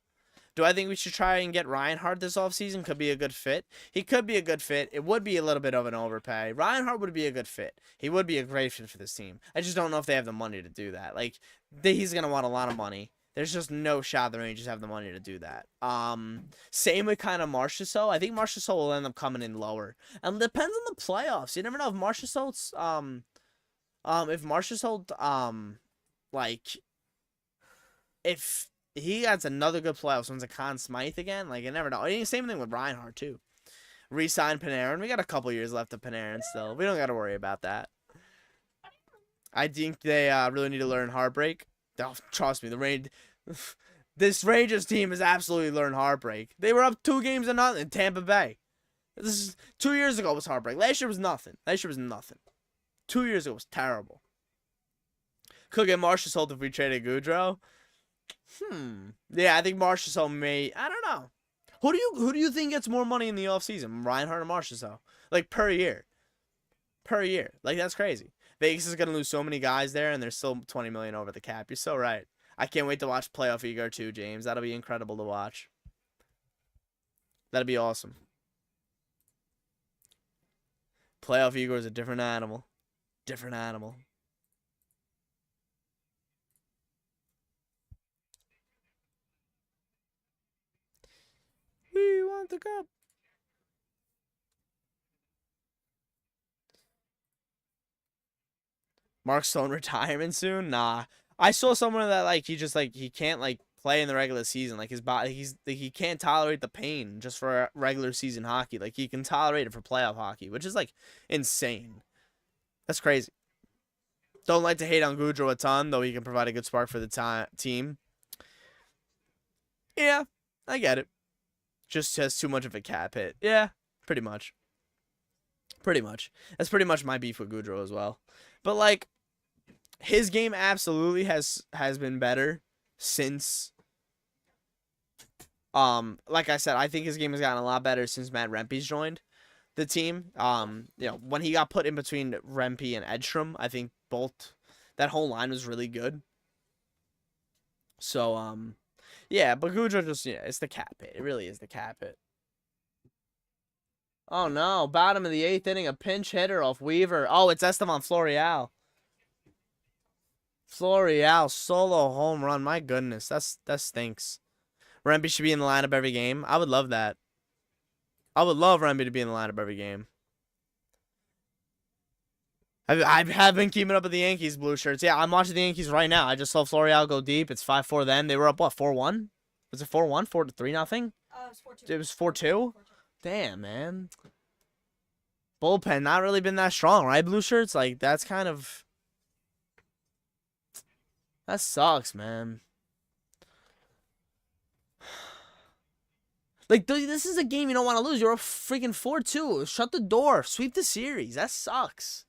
Do I think we should try and get Reinhart this offseason? Could be a good fit. He could be a good fit. It would be a little bit of an overpay. Reinhart would be a good fit. He would be a great fit for this team. I just don't know if they have the money to do that. Like, he's going to want a lot of money. There's just no shot the Rangers have the money to do that. Same with kind of Marchessault. I think Marchessault will end up coming in lower. And it depends on the playoffs. You never know if Marchessault's If Marchessault, like, if he gets another good playoffs, wins a Conn Smythe again, like, you never know. Same thing with Reinhardt, too. Re-sign Panarin. We got a couple years left of Panarin still. We don't got to worry about that. I think they really need to learn heartbreak. Oh, trust me, this Rangers team has absolutely learned heartbreak. They were up 2-0 in Tampa Bay. This is 2 years ago was heartbreak. Last year was nothing. 2 years ago was terrible. Could get Marchessault if we traded Gaudreau. Yeah, I think Marchessault may. I don't know. Who do you think gets more money in the offseason? Reinhardt or Marchessault? Like per year. Like that's crazy. Vegas is gonna lose so many guys there, and they're still 20 million over the cap. You're so right. I can't wait to watch Playoff Igor too, James. That'll be incredible to watch. That'll be awesome. Playoff Igor is a different animal. Different animal. We want the cup. Mark Stone retirement soon? Nah. I saw someone that like he can't like play in the regular season. Like his body he can't tolerate the pain just for regular season hockey. Like he can tolerate it for playoff hockey, which is like insane. That's crazy. Don't like to hate on Gaudreau a ton, though he can provide a good spark for the team. Yeah, I get it. Just has too much of a cap hit. Yeah, pretty much. That's pretty much my beef with Gaudreau as well. But like his game absolutely has been better since like I said, I think his game has gotten a lot better since Matt Rempe's joined the team. When he got put in between Rempe and Edstrom, I think that whole line was really good. So yeah, but Gaudreau it's the cap hit. It really is the cap hit. Oh no, bottom of the 8th inning, a pinch hitter off Weaver. Oh, it's Esteban Florial. Florial solo home run. My goodness, that stinks. Rempe should be in the lineup every game. I would love that. I would love Rempe to be in the lineup every game. I have been keeping up with the Yankees blue shirts. Yeah, I'm watching the Yankees right now. I just saw Florial go deep. It's 5-4 then. They were up, what, 4-1? Was it 4-1? 4-3 nothing? It was 4-2. It was 4-2? Damn, man. Bullpen not really been that strong, right, blue shirts? Like, that's kind of... That sucks, man. Like, this is a game you don't want to lose. You're a freaking 4-2. Shut the door. Sweep the series. That sucks.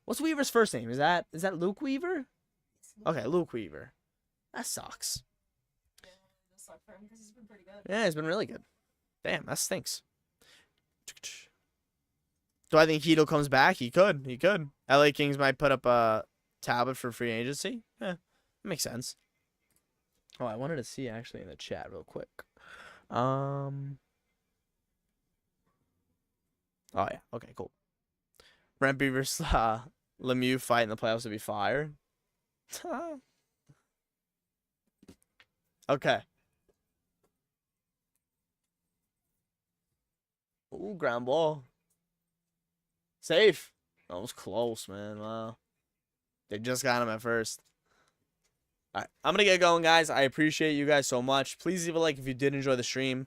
What's Weaver's first name? Is that Luke Weaver? Okay, Luke Weaver. That sucks. Yeah, it does suck for him because he's been pretty good. Yeah, he's been really good. Damn, that stinks. Do I think Heedle comes back? He could. LA Kings might put up a Talbot for free agency. Yeah, makes sense. Oh, I wanted to see actually in the chat real quick. Oh yeah. Okay, cool. Rempe versus Lemieux fight in the playoffs would be fire. Okay. Ooh, ground ball. Safe. That was close, man. Wow. They just got him at first. All right, I'm gonna get going, guys. I appreciate you guys so much. Please leave a like if you did enjoy the stream.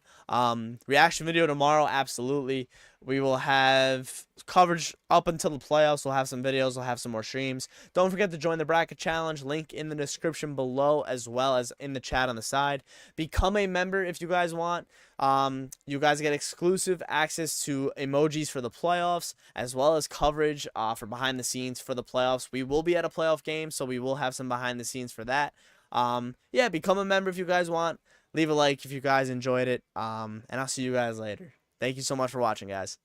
Reaction video tomorrow, absolutely. We will have coverage up until the playoffs. We'll have some videos. We'll have some more streams. Don't forget to join the bracket challenge. Link in the description below, as well as in the chat on the side. Become a member if you guys want. You guys get exclusive access to emojis for the playoffs, as well as coverage for behind the scenes for the playoffs. We will be at a playoff game, so we will have some behind the scenes for that. Yeah, become a member if you guys want. Leave a like if you guys enjoyed it. And I'll see you guys later. Thank you so much for watching, guys.